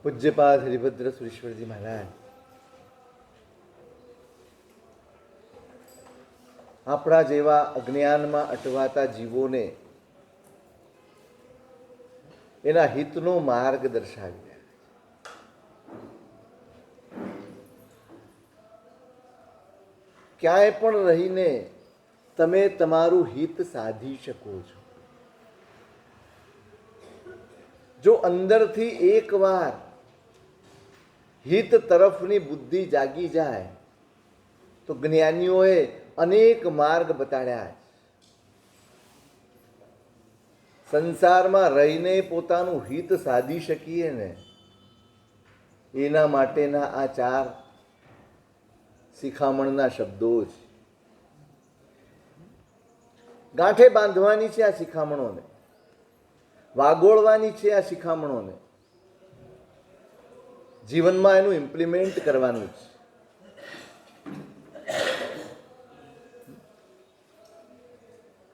પૂજ્યપાદ હરિભદ્ર સુરેશ્વરજી મહારાજ આપણા જેવા અજ્ઞાનમાં અટવાતા જીવોને એના હિતનો માર્ગ દર્શાવી રહ્યા. ક્યાંય પણ રહીને તમે તમારું હિત સાધી શકો છો. જો અંદરથી એકવાર હિત તરફની બુદ્ધિ જાગી જાય તો જ્ઞાનીઓએ અનેક માર્ગ બતાડ્યા. સંસારમાં રહીને પોતાનું હિત સાધી શકીએ ને એના માટેના આ 4 શિખામણના શબ્દો છે. ગાંઠે બાંધવાની છે આ શિખામણોને, વાગોળવાની છે આ શિખામણોને, જીવનમાં એનું ઇમ્પ્લિમેન્ટ કરવાનું છે.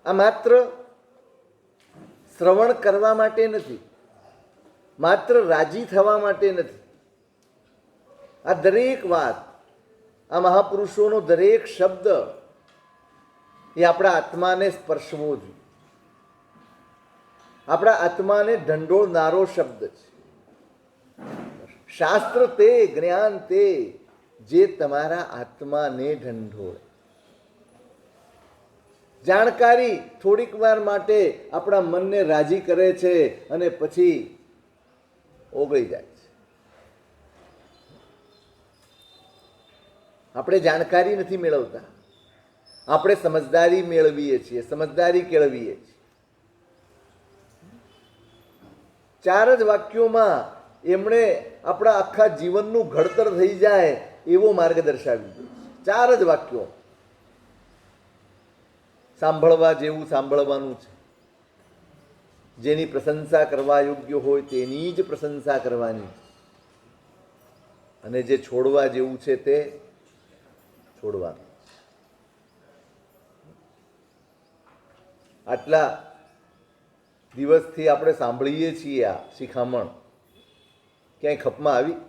આ માત્ર શ્રવણ કરવા માટે નથી, માત્ર રાજી થવા માટે નથી. આ દરેક વાત, આ મહાપુરુષોનો દરેક શબ્દ એ આપણા આત્માને સ્પર્શવો જોઈએ. આપણા આત્માને ઢંઢોળનારો શબ્દ છે. શાસ્ત્ર તે, જ્ઞાન તે જે તમારા આત્માને ઢંઢોળે. જાણકારી થોડીક વાર માટે આપણા મનને રાજી કરે છે અને પછી ઓગળી જાય છે. આપણે જાણકારી નથી મેળવતા, આપણે સમજદારી મેળવીએ છીએ, સમજદારી કેળવીએ છીએ. 4 જ વાક્યોમાં એમણે આપણા આખા જીવનનું ઘડતર થઈ જાય એવો માર્ગ દર્શાવી દીધો. 4 જ વાક્યો. સાંભળવા જેવું સાંભળવાનું છે, જેની પ્રશંસા કરવા યોગ્ય હોય તેની જ પ્રશંસા કરવાની, અને જે છોડવા જેવું છે તે છોડવાનું. આટલા દિવસથી આપણે સાંભળીએ છીએ આ શિખામણ. ક્યાંય ખપમાં આવી?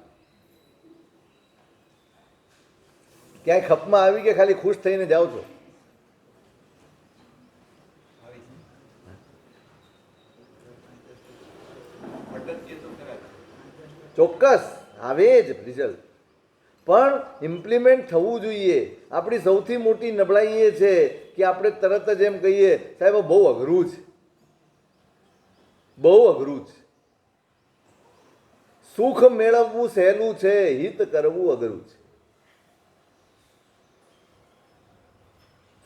ક્યાંય ખપમાં આવી કે ખાલી ખુશ થઈને જાઓ છો? ચોક્કસ આવે જ રિઝલ્ટ, પણ ઇમ્પ્લિમેન્ટ થવું જોઈએ. આપણી સૌથી મોટી નબળાઈ એ છે કે આપણે તરત જ એમ કહીએ, સાહેબ બહુ અઘરું છે, બહુ અઘરું છે. સુખ મેળવવું સહેલું છે, હિત કરવું અઘરું છે.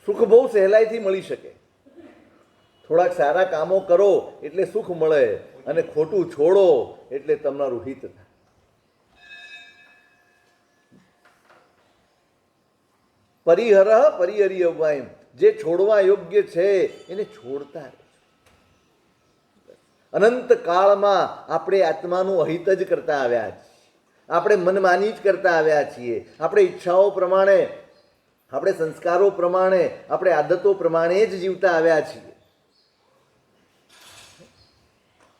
સુખ બહુ સહેલાઈથી મળી શકે. થોડાક સારા કામો કરો એટલે સુખ મળે, અને ખોટું છોડો એટલે તમારું હિત થાય. પરિહરઃ પરિહર્યવાયમ, જે છોડવા યોગ્ય છે એને છોડતા રહે. અનંત કાળમાં આપણે આત્માનું અહિત જ કરતા આવ્યા છીએ. આપણે મનમાની જ કરતા આવ્યા છીએ. આપણે ઈચ્છાઓ પ્રમાણે, આપણે સંસ્કારો પ્રમાણે, આપણે આદતો પ્રમાણે જ જીવતા આવ્યા છીએ.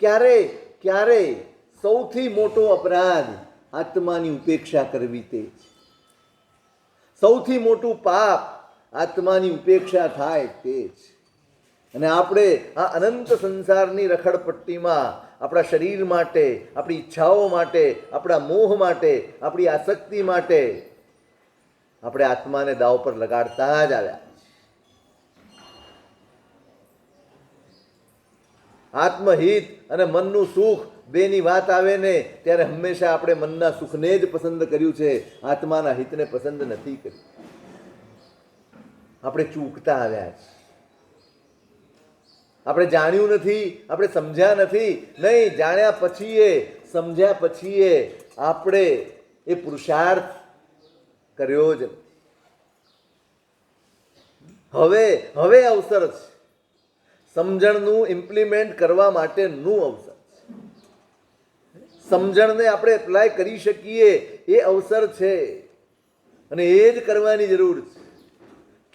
ક્યારેય સૌથી મોટો અપરાધ આત્માની ઉપેક્ષા કરવી તે છે. સૌથી મોટું પાપ આત્માની ઉપેક્ષા થાય તે છે. અને આપણે આ અનંત સંસારની રખડપટ્ટીમાં આપણા શરીર માટે, આપણી ઈચ્છાઓ માટે, આપણા મોહ માટે, આપણી આસક્તિ માટે આપણે આત્માને દાવ પર લગાડતા જ આવ્યા. આત્મહિત અને મનનું સુખ બેની વાત આવે ને ત્યારે હંમેશા આપણે મનના સુખને જ પસંદ કર્યું છે, આત્માના હિતને પસંદ નથી કર્યું. આપણે ચૂકતા આવ્યા છીએ. આપણે જાણ્યું નથી, આપણે સમજ્યા નથી. નહીં, જાણ્યા પછી, સમજ્યા પછી આપણે એ પુરુષાર્થ કર્યો જ. હવે અવસર છે. સમજણનું ઇમ્પ્લિમેન્ટ કરવા માટેનું અવસર છે. સમજણને આપણે એપ્લાય કરી શકીએ એ અવસર છે, અને એ જ કરવાની જરૂર છે.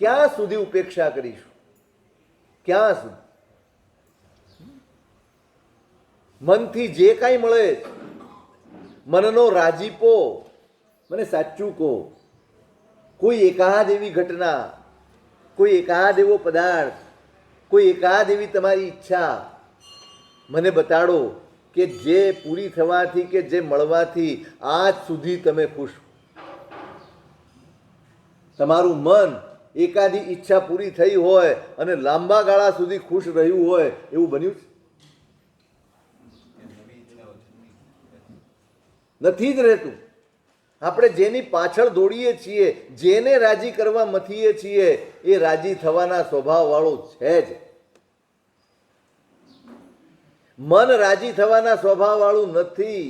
ક્યાં સુધી ઉપેક્ષા કરીશું? ક્યાં સુધી? મનથી જે કાંઈ મળે મનનો રાજીપો, મને સાચું કહો, કોઈ એકાદ એવી ઘટના, કોઈ એકાદ એવો પદાર્થ, કોઈ એકાદ એવી તમારી ઈચ્છા મને બતાડો કે જે પૂરી થવાથી કે જે મળવાથી આજ સુધી તમે ખુશ. તમારું મન એકાદી ઈચ્છા પૂરી થઈ હોય અને લાંબા ગાળા સુધી ખુશ રહ્યું હોય એવું બન્યું છે? નથી જ રહેતું. આપણે જેની પાછળ દોડીએ છીએ, જેને રાજી કરવા મથીએ છીએ, એ રાજી થવાના સ્વભાવવાળો છે જ. મન રાજી થવાના સ્વભાવવાળું નથી.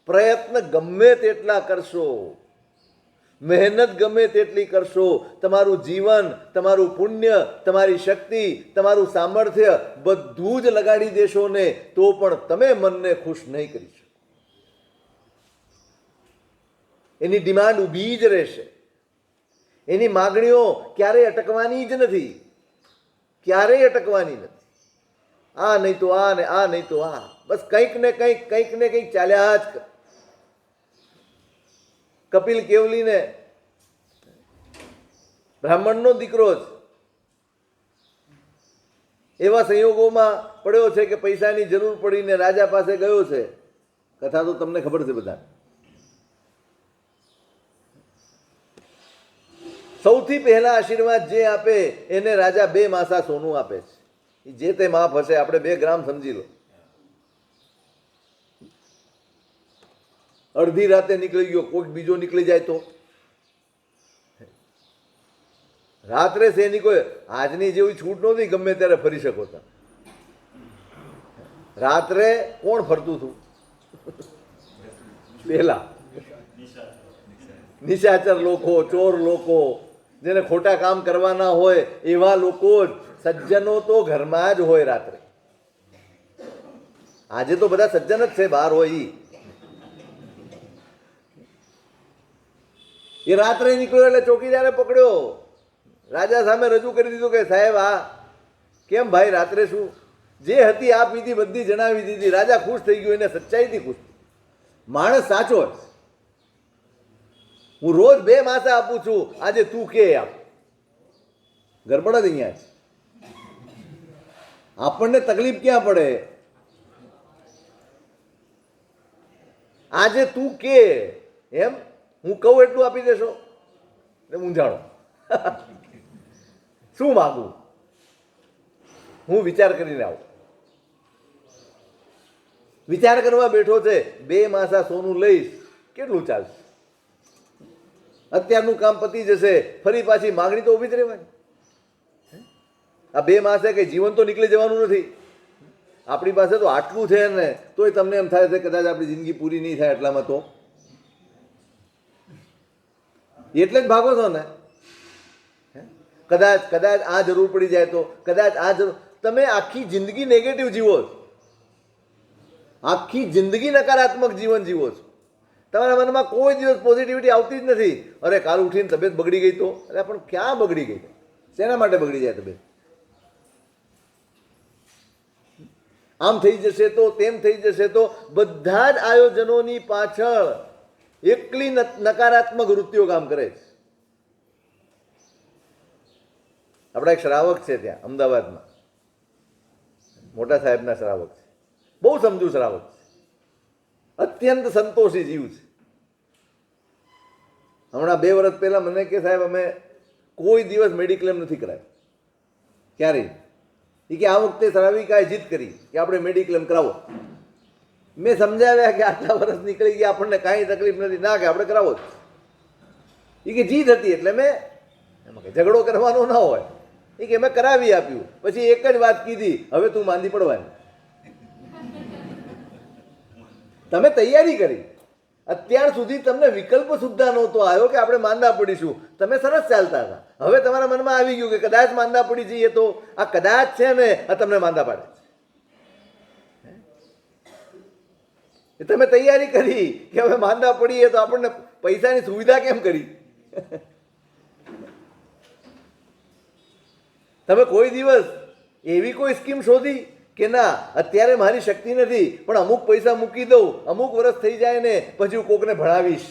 પ્રયત્ન ગમે તેટલા કરશો, મહેનત ગમે તેટલી કરશો, તમારું જીવન, તમારું પુણ્ય, તમારી શક્તિ, તમારું સામર્થ્ય બધું જ લગાડી દેશો ને તો પણ તમે મનને ખુશ નહીં કરી શકો. એની ડિમાન્ડ ઊભી જ રહેશે. એની માગણીઓ ક્યારેય અટકવાની જ નથી, ક્યારેય અટકવાની નથી. આ નહીં તો આ ને આ નહીં તો આ, બસ કંઈક ને કંઈક ચાલ્યા જ કરે. કપિલ કેવલીને બ્રાહ્મણનો દીકરો જ એવા સંયોગોમાં પડ્યો છે કે પૈસાની જરૂર પડીને રાજા પાસે ગયો છે. કથા તો તમને ખબર છે બધા. સૌથી પહેલા આશીર્વાદ જે આપે એને રાજા 2 માસા સોનું આપે છે. જે તે માપ હશે, આપણે 2 ગ્રામ સમજી લો. અડધી રાતે નીકળી ગયો, કોઈક બીજો નીકળી જાય તો રાત્રે શેની કોઈ આજની જેવી છૂટ નહોતી, ગમે ત્યારે ફરી શકો છો. રાત્રે કોણ ફરતું હતું? પેલા નિશાચર લોકો, ચોર લોકો, જેને ખોટા કામ કરવાના હોય એવા લોકો જ. સજ્જનો તો ઘરમાં જ હોય રાત્રે. આજે તો બધા સજ્જન જ છે, બહાર હોય. એ રાત્રે નીકળ્યો એટલે ચોકીદારે પકડ્યો, રાજા સામે રજૂ કરી દીધું કે સાહેબ આ કેમ ભાઈ રાત્રે શું? જે હતી આ પીધી બધી જણાવી દીધી. રાજા ખુશ થઈ ગયો, એને સચ્ચાઈથી ખુશ. માણસ સાચો જ. હું રોજ 2 માસા આપું છું, આજે તું કે આપ. ગરબડ જ અહીંયા છે. આપણને તકલીફ ક્યાં પડે? આજે તું કે એમ હું કહું એટલું આપી દેશો? મૂંઝાણો. શું માગું? હું વિચાર કરીને આવું. વિચાર કરવા બેઠો છે, 2 માસા સોનું લઈશ, કેટલું ચાલશે? અત્યારનું કામ પતી જશે, ફરી પાછી માગણી તો ઊભી જ રહેવાની. આ 2 માસે કઈ જીવન તો નીકળી જવાનું નથી. આપણી પાસે તો આટલું છે ને તોય તમને એમ થાય છે કદાચ આપણી જિંદગી પૂરી નહીં થાય એટલામાં તો. એટલે જ ભાગો છો ને. કદાચ આ જરૂર પડી જાય તો, કદાચ આ જરૂર. તમે આખી જિંદગી નેગેટિવ જીવો છો, આખી જિંદગી નકારાત્મક જીવન જીવો છો. તમારા મનમાં કોઈ દિવસ પોઝિટિવિટી આવતી જ નથી. અરે કાલ ઉઠીને તબિયત બગડી ગઈ તો, અરે પણ ક્યાં બગડી ગઈ? શેના માટે બગડી જાય તબિયત? આમ થઈ જશે તો, તેમ થઈ જશે તો, બધા જ આયોજનોની પાછળ એકલી નકારાત્મક વૃત્તિઓ કામ કરે છે. આપણા એક શ્રાવક છે ત્યાં અમદાવાદમાં, મોટા સાહેબના શ્રાવક છે, બહુ સમજુ શ્રાવક છે, અત્યંત સંતોષી જીવ છે. હમણાં 2 વર્ષ પહેલા મને કે સાહેબ અમે કોઈ દિવસ મેડિક્લેમ નથી કરાવ્યો ક્યારેય. એ કે આ વખતે શ્રાવિકાએ જીત કરી કે આપણે મેડિક્લેમ કરાવો. મેં સમજાવ્યા કે આટલા વર્ષ નીકળી ગયા, આપણને કાંઈ તકલીફ નથી, ના કે આપણે કરાવો જ. એ કે જીત હતી એટલે મેં, એમાં ઝઘડો કરવાનો ના હોય. એ કે મેં કરાવી આપ્યું. પછી એક જ વાત કીધી, હવે તું માંદી પડવાની. તમે તૈયારી કરી, અત્યાર સુધી તમને વિકલ્પ સુદ્ધા નહોતો આવ્યો કે આપણે માંદા પડીશું. તમે સરસ ચાલતા હતા. હવે તમારા મનમાં આવી ગયું કે કદાચ માંદા પડી જઈએ તો. આ કદાચ છે ને આ તમને માંદા પાડે છે. તમે તૈયારી કરી કે હવે માંદા પડીએ તો આપણને પૈસાની સુવિધા કેમ કરી? તમે કોઈ દિવસ એવી કોઈ સ્કીમ શોધી કે ના અત્યારે મારી શક્તિ નથી, પણ અમુક પૈસા મૂકી દઉં, અમુક વર્ષ થઈ જાય ને પછી હું કોકને ભણાવીશ,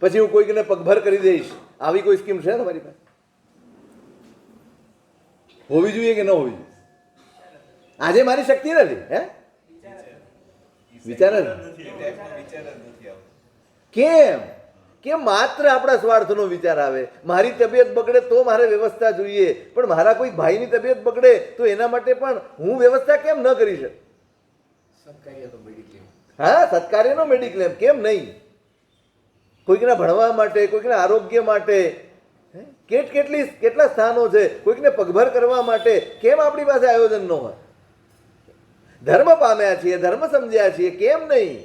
પછી હું કોઈકને પગભર કરી દઈશ. આવી કોઈ સ્કીમ છે તમારી પાસે? હોવી જોઈએ કે ન હોવી જોઈએ? આજે મારી શક્તિ નથી, હે વિચાર કેમ કેમ માત્ર આપણા સ્વાર્થનો વિચાર આવે. મારી તબિયત બગડે તો મારે વ્યવસ્થા જોઈએ, પણ મારા કોઈ ભાઈની તબિયત બગડે તો એના માટે પણ હું વ્યવસ્થા કેમ ન કરી શકું? હા, સત્કાર્યનો મેડિક્લેમ કેમ નહીં? કોઈકના ભણવા માટે, કોઈકના આરોગ્ય માટે, કેટલા સ્થાનો છે, કોઈકને પગભર કરવા માટે કેમ આપણી પાસે આયોજન ન હોય? ધર્મ પામ્યા છીએ, ધર્મ સમજ્યા છીએ, કેમ નહીં?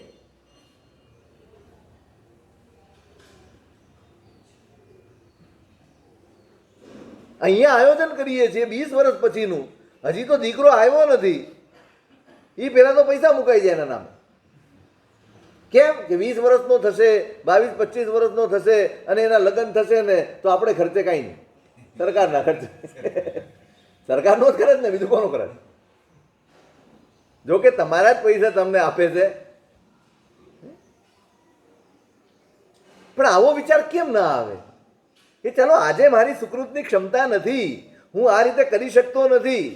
અહીંયા આયોજન કરીએ છીએ 20 વર્ષ પછીનું, હજી તો દીકરો આવ્યો નથી, એ પેલા તો પૈસા મુકાઈ જાય એના નામે. કેમ કે 20 વર્ષનો થશે, 22-25 વર્ષનો થશે અને એના લગ્ન થશે ને તો આપણે ખર્ચે કાંઈ નહીં, સરકારના ખર્ચે. સરકારનો જ કરે જ ને, બીજું કોનો કરે? જો કે તમારા જ પૈસા તમને આપે છે, પણ આવો વિચાર કેમ ના આવે કે ચલો આજે મારી સુકૃતની ક્ષમતા નથી, હું આ રીતે કરી શકતો નથી,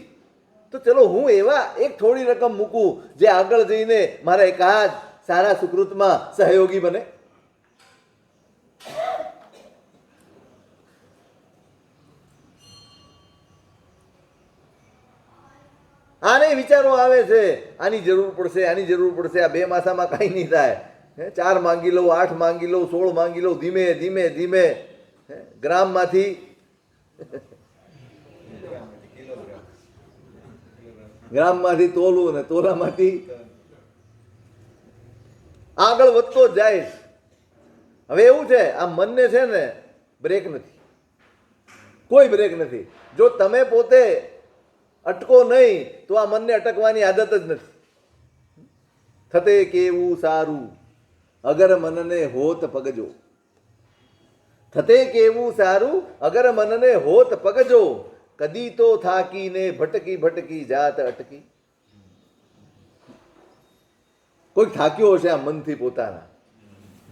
તો ચલો હું એવા એક થોડી રકમ મૂકું જે આગળ જઈને મારા એકાદ સારા સુકૃતમાં સહયોગી બને. આને વિચારો આવે છે, આની જરૂર પડશે, આની જરૂર પડશે, આ 2 માસામાં કાંઈ નહીં થાય, 4 માંગી લઉં, 8 માંગી લઉં, 16 માંગી લઉં, ધીમે ધીમે ધીમે ગ્રામમાંથી તોલું ને તોલામાંથી આગળ વધતો જ જાય. હવે એવું છે, આ મનને છે ને બ્રેક નથી, કોઈ બ્રેક નથી. જો તમે પોતે અટકો નહીં તો આ મનને અટકવાની આદત જ નથી. થતે કેવું સારું અગર મનને હોત પગજો, થતે કેવું સારું અગર મનને હોત પગજો, કદી તો થાકીને ભટકી ભટકી જાત અટકી. કોઈ થાક્યો હશે આ મનથી પોતાના,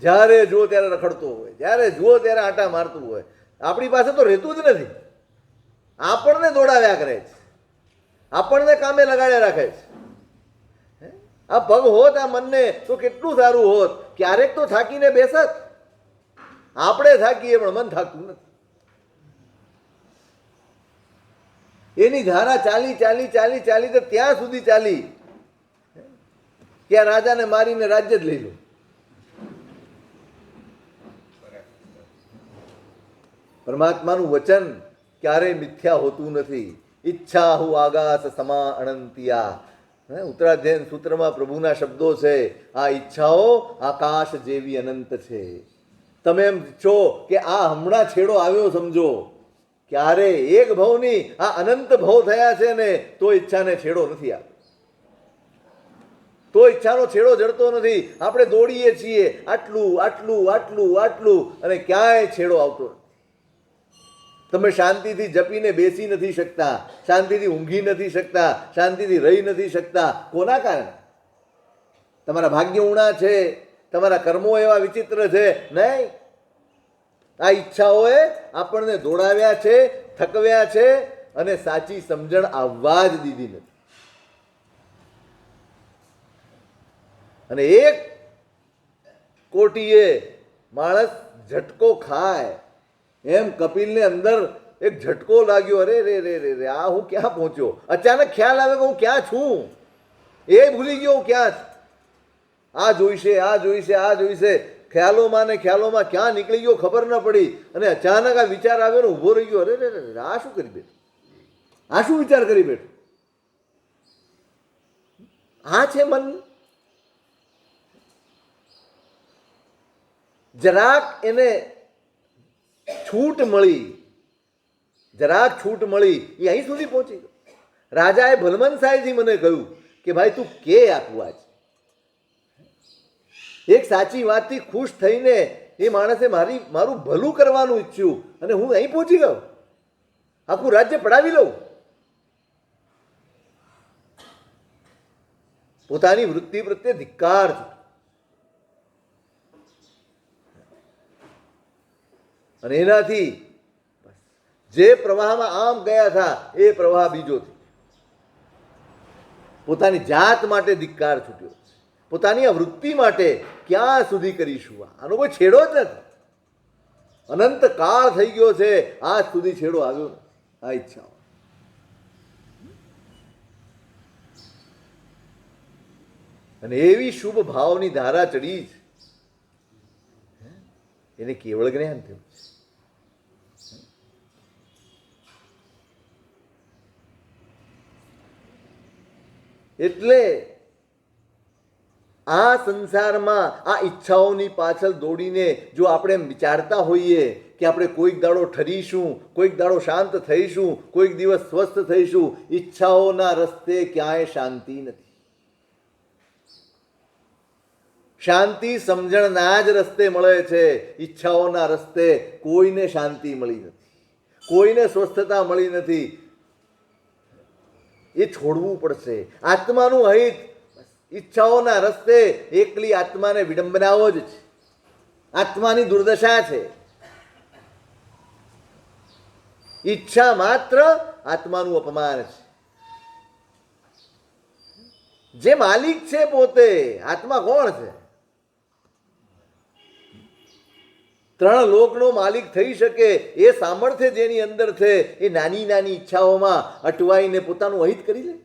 જ્યારે જુઓ ત્યારે રખડતો હોય, જ્યારે જુઓ ત્યારે આંટા મારતું હોય, આપણી પાસે તો રહેતું જ નથી, આપણને દોડાવ્યા કરે છે, આપણને કામે લગાડ્યા રાખે છે. આ પગ હોત આ મનને તો કેટલું સારું હોત, ક્યારેક તો થાકીને બેસત. આપણે થાકીએ પણ મન થાકતું નથી. એની ધારા ચાલી ચાલી ચાલી ચાલી તો ત્યાં સુધી ચાલી કે આ રાજાને મારીને રાજ્ય જ લઈ લો. પરમાત્માનું વચન ક્યારેય મિથ્યા હોતું નથી. ઈચ્છા હું આગાસ સમા અનંતિયા. ઉત્તરાધ્યાય સૂત્રમાં પ્રભુના શબ્દો છે, આ ઈચ્છાઓ આકાશ જેવી અનંત છે. તમે એમ છો કે આ હમણાં છેડો આવ્યો સમજો, ક્યારે એક ભવની આ અનંત ભવ થયા છે ને તો ઈચ્છાને છેડો નથી આવ્યો, તો ઈચ્છાનો છેડો જડતો નથી. આપણે દોડીએ છીએ આટલું આટલું આટલું આટલું અને ક્યાંય છેડો આવતો નથી. તમે શાંતિથી જપીને બેસી નથી શકતા, શાંતિથી ઊંઘી નથી શકતા, શાંતિથી રહી નથી શકતા. કોના કારણે? તમારા ભાગ્ય ઊણા છે, તમારા કર્મો એવા વિચિત્ર છે? નહીં, આ ઈચ્છાઓએ આપણને દોડાવ્યા છે, થકવ્યા છે અને સાચી સમજણ આવવા જ દીધી નથી. અને એક કોટીએ માણસ ઝટકો ખાય એમ કપિલને અંદર એક ઝટકો લાગ્યો. અરે રે રે રે રે, આ હું ક્યાં પહોંચ્યો? અચાનક ખ્યાલ આવે કે હું ક્યાં છું, એ ભૂલી ગયો હું ક્યાં છું. આ જોઈશે, આ જોઈશે, આ જોઈશે, ખ્યાલોમાં ને ખ્યાલોમાં ક્યાં નીકળી ગયો ખબર ન પડી. અને અચાનક આ વિચાર આવ્યો ને ઊભો રહી ગયો. અરે રે રે, આ શું કરી બેઠું, આ શું વિચાર કરી બેઠું? આ છે મન. જરાક એને છૂટ મળી, જરાક છૂટ મળી, એ અહીં સુધી પહોંચી ગયો. રાજાએ ભલમન સાહેબજી મને કહ્યું કે ભાઈ તું કે આપવું આજ. એક સાચી વાતથી ખુશ થઈને એ માણસે મારું ભલું કરવાનું ઈચ્છ્યું અને હું અહીં પહોંચી ગયો, આખું રાજ્ય પડાવી લઉં. પોતાની વૃત્તિ પ્રત્યે ધિક્કાર છે. અને એનાથી જે પ્રવાહમાં આમ ગયા હતા એ પ્રવાહ બીજો થયો. પોતાની જાત માટે ધિક્કાર છૂટ્યો, પોતાની આ વૃત્તિ માટે ક્યાં સુધી કરીશું? આનો કોઈ છેડો જ નથી. અનંત કાળ થઈ ગયો છે, આજ સુધી છેડો આવ્યો નથી આ ઈચ્છાઓ. અને એવી શુભ ભાવની ધારા ચડી છે, એને કેવળ જ્ઞાન થયું. એટલે આ સંસારમાં આ ઈચ્છાઓની પાછળ દોડીને જો આપણે વિચારતા હોઈએ કે આપણે કોઈક દાડો ઠરીશું, કોઈક દાડો શાંત થઈશું, કોઈક દિવસ સ્વસ્થ થઈશું, ઈચ્છાઓના રસ્તે ક્યાંય શાંતિ નથી. શાંતિ સમજણના જ રસ્તે મળે છે. ઈચ્છાઓના રસ્તે કોઈને શાંતિ મળી નથી, કોઈને સ્વસ્થતા મળી નથી. એ છોડવું પડશે. આત્માનું હિત ઈચ્છાઓના રસ્તે એકલી આત્માને વિડંબનાઓ જ છે, આત્માની દુર્દશા છે. ઈચ્છા માત્ર આત્માનું અપમાન છે. જે માલિક છે પોતે, આત્મા કોણ છે? ત્રણ લોકનો માલિક થઈ શકે એ સામર્થ્ય જેની અંદર છે, એ નાની નાની ઈચ્છાઓમાં અટવાઈને પોતાનું અહિત કરી લે.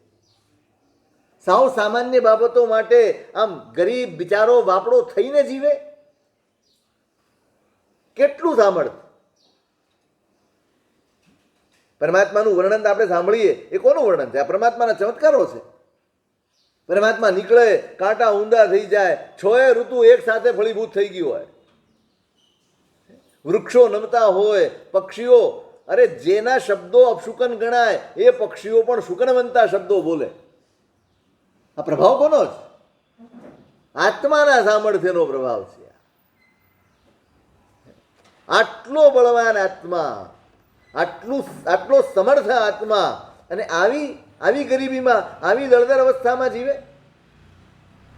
સાવ સામાન્ય બાબતો માટે આમ ગરીબ બિચારો બાપડો થઈને જીવે. કેટલું સામર્થ્ય! પરમાત્માનું વર્ણન આપણે સાંભળીએ, એ કોનું વર્ણન છે? આ પરમાત્માના ચમત્કારો છે. પરમાત્મા નીકળે, કાંટા ઊંડા થઈ જાય, 6 ઋતુ એક સાથે ફળીભૂત થઈ ગયું હોય, વૃક્ષો નમતા હોય, પક્ષીઓ, અરે જેના શબ્દો અપશુકન ગણાય એ પક્ષીઓ પણ શુકનવંતા શબ્દો બોલે. આ પ્રભાવ કોનો છે? આત્માના સામર્થ્યનો પ્રભાવ છે. આટલો બળવાન આત્મા, આટલો સમર્થ આત્મા, અને આવી ગરીબીમાં, આવી દળદર અવસ્થામાં જીવે,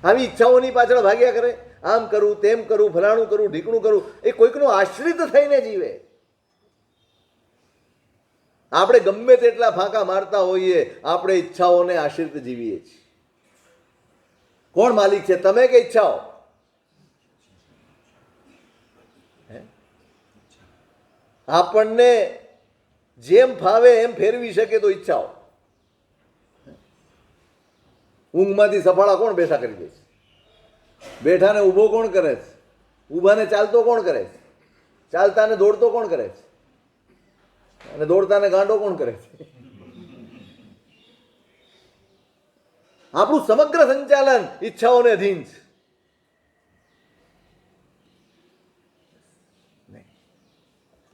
આવી ઈચ્છાઓની પાછળ ભાગ્યા કરે. આમ કરું, તેમ કરું, ફલાણું કરું, ઢીકણું કરું. એ કોઈકનો આશ્રિત થઈને જીવે. આપણે ગમે તેટલા ફાંકા મારતા હોઈએ, આપણે ઈચ્છાઓને આશ્રિત જીવીએ છીએ. કોણ માલિક છે, તમે કે ઈચ્છાઓ? આપણને જેમ ફાવે એમ ફેરવી શકે તો ઈચ્છાઓ. ઊંઘમાંથી સફાળા કોણ બેઠા કરી દે છે? બેઠાને ઊભો કોણ કરે છે? ઊભાને ચાલતો કોણ કરે છે? ચાલતાને દોડતો કોણ કરે છે? અને દોડતાને ગાંડો કોણ કરે છે? આપણું સમગ્ર સંચાલન ઈચ્છાઓને અધીન છે.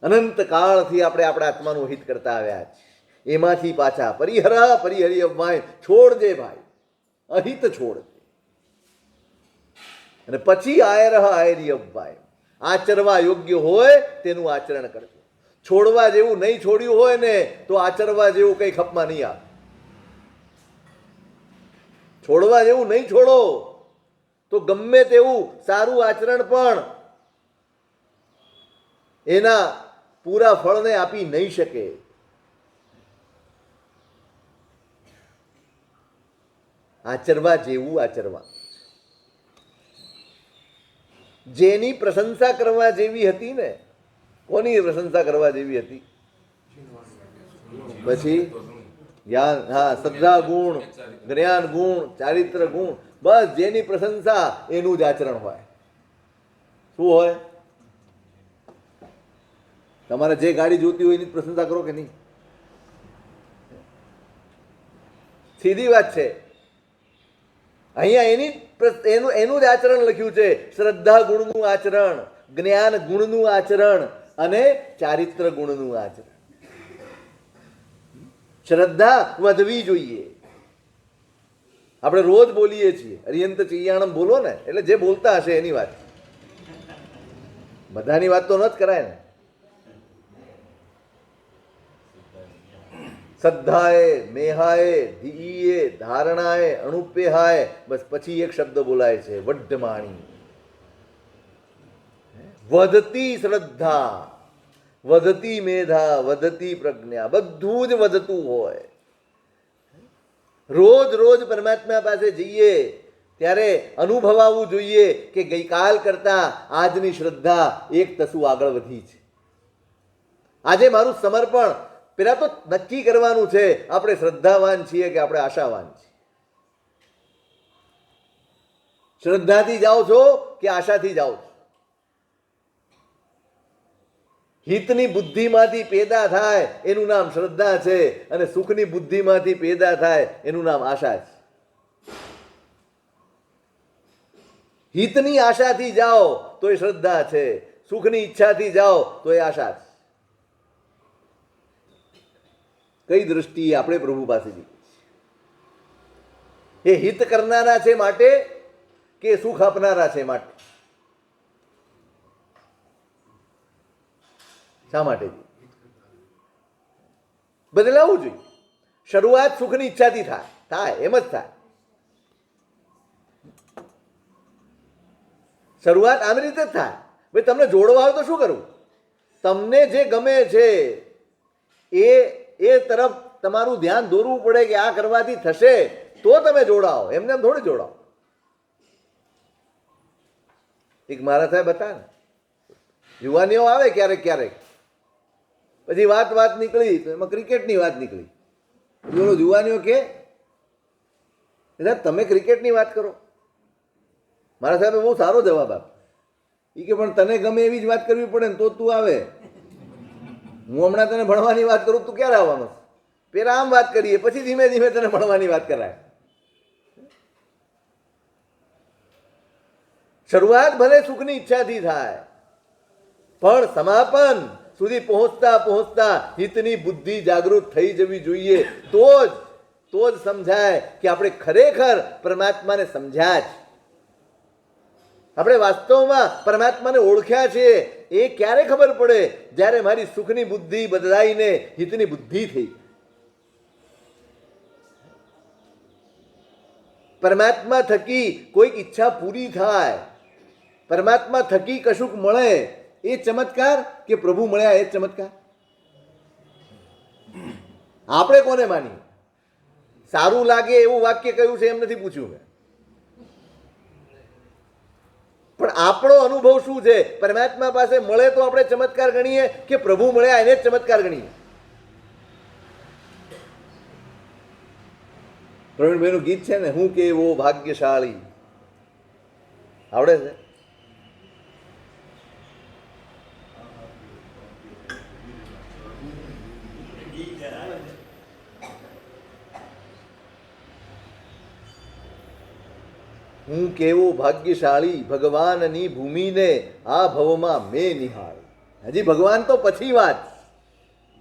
અનંત કાળથી આપણે આપણા આત્માનું હિત કરતા આવ્યા છીએ. એમાંથી પાછા પરિહરી અવમાય, છોડજે ભાઈ, અહિત છોડ. અને પછી આયરી અવમાય, આચરવા યોગ્ય હોય તેનું આચરણ કરજો. છોડવા જેવું નહીં છોડ્યું હોય ને તો આચરવા જેવું કઈ ખપમાં નહીં આવે. છોડવા જેવું નહીં છોડો તો ગમે તેવું સારું આચરણ પણ એના પૂરા ફળને આપી નહીં શકે. આચરવા જેવું આચરવા. જેની પ્રશંસા કરવા જેવી હતી ને, કોની પ્રશંસા કરવા જેવી હતી? પછી જ્ઞાન, હા, શ્રદ્ધા ગુણ, જ્ઞાન ગુણ, ચારિત્ર ગુણ, બસ જેની પ્રશંસા એનું જ આચરણ હોય. શું હોય? તમારે જે ગાડી જોતી હોય એની પ્રશંસા કરો કે નહીં? સીધી વાત છે. અહીંયા એનું જ આચરણ લખ્યું છે. શ્રદ્ધા ગુણનું આચરણ, જ્ઞાન ગુણનું આચરણ અને ચારિત્ર ગુણનું આચરણ. શ્રદ્ધા વધવી જોઈએ. આપણે રોજ બોલીએ છીએ અરિયંત ચિયાણમ બોલો ને, એટલે જે બોલતા હશે એની વાત. બધાની વાત તો ન જ કરાય ને. શ્રદ્ધાએ, મેહાએ, ધીએ, ધારણાએ, અણુપેહાય, બસ પછી એક શબ્દ બોલાય છે, વઢ્ઢમાણી. વધતી શ્રદ્ધા, વધતી મેધા, વધતી પ્રજ્ઞા, બધું જ વધતું હોય. રોજ રોજ પરમાત્મા પાસે જઈએ ત્યારે અનુભવાવું જોઈએ કે ગઈકાલ કરતા આજની શ્રદ્ધા એક તસુ આગળ વધી છે. આજે મારું સમર્પણ, પેલા તો નક્કી કરવાનું છે આપણે શ્રદ્ધાવાન છીએ કે આપણે આશાવાન છીએ. શ્રદ્ધાથી જાઓ છો કે આશાથી જાઓ છો? હિતની બુદ્ધિમાંથી પેદા થાય એનું નામ શ્રદ્ધા છે, અને સુખની બુદ્ધિમાંથી પેદા થાય એનું નામ આશા છે. હિતની આશાથી જાઓ તો એ શ્રદ્ધા છે, સુખની ઈચ્છાથી જાઓ તો એ આશા છે. કઈ દ્રષ્ટિએ આપણે પ્રભુ પાસેથી એ હિત કરનારા છે માટે કે સુખ આપનારા છે માટે? શા માટે બદલાવવું જોઈએ? શરૂઆત સુખની ઈચ્છાથી થાય એમ જ થાય. શરૂઆત આવી રીતે જ થાય. ભાઈ તમને જોડવા હોય તો શું કરવું? તમને જે ગમે છે એ તરફ તમારું ધ્યાન દોરવું પડે કે આ કરવાથી થશે તો તમે જોડાઓ, એમને એમ થોડી જોડાઓ. એક મારા સાહેબ હતા ને, યુવાનીઓ આવે ક્યારેક ક્યારેક, પછી વાત નીકળી તો એમાં ક્રિકેટની વાત નીકળી. બોલો યુવાનીઓ કે તમે ક્રિકેટની વાત કરો. મારા સાહેબે બહુ સારો જવાબ આપ્યો. એ કે પણ તને ગમે એવી જ વાત કરવી પડે ને તો તું આવે. હું હમણાં તને ભણવાની વાત કરું, તું ક્યારે આવવાનો? પેલા આમ વાત કરીએ, પછી ધીમે ધીમે તને ભણવાની વાત કરાય. શરૂઆત ભલે સુખની ઈચ્છાથી થાય, પણ સમાપન સુધી પહોંચતા પહોંચતા હિતની બુદ્ધિ જાગૃત થઈ જવી જોઈએ. તો જ સમજાય કે આપણે ખરેખર પરમાત્માને સમજ્યા છે, આપણે વાસ્તવમાં પરમાત્માને ઓળખ્યા છે. એ ક્યારે ખબર પડે? જ્યારે મારી સુખની બુદ્ધિ બદલાઈને હિતની બુદ્ધિ થઈ. પરમાત્મા થકી કોઈક ઈચ્છા પૂરી થાય, પરમાત્મા થકી કશુંક મળે, એ ચમત્કાર કે પ્રભુ મળ્યા એ ચમત્કાર? આપણે કોને માનીએ? સારું લાગે એવું વાક્ય કયું છે એમ નથી પૂછ્યું મેં, પણ આપણો અનુભવ શું છે? પરમાત્મા પાસે મળે તો આપણે ચમત્કાર ગણીએ કે પ્રભુ મળ્યા એને જ ચમત્કાર ગણીએ? પ્રવીણભાઈનું ગીત છે ને, હું કેવો ભાગ્યશાળી, આવડે છે? હું કેવો ભાગ્યશાળી, ભગવાનની ભૂમિને આ ભવમાં મેં નિહાળ. હજી ભગવાન તો પછી વાત.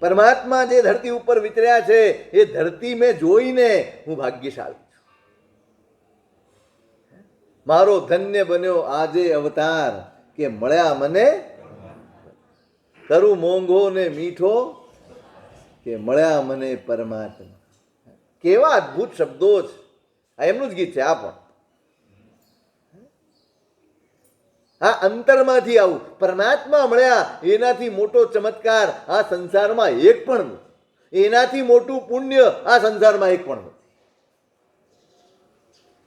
પરમાત્મા જે ધરતી ઉપર વિતર્યા છે એ ધરતી મેં જોઈને હું ભાગ્યશાળી છું. મારો ધન્ય બન્યો આજે અવતાર કે મળ્યા મને, કરું મોંઘો ને મીઠો કે મળ્યા મને પરમાત્મા. કેવા અદ્ભુત શબ્દો છે! આ એમનું જ ગીત છે. આ પણ આ અંતરમાંથી આવું પરમાત્મા મળ્યા એનાથી મોટો ચમત્કાર આ સંસારમાં એક પણ નથી. એનાથી મોટું પુણ્ય આ સંસારમાં એક પણ નથી.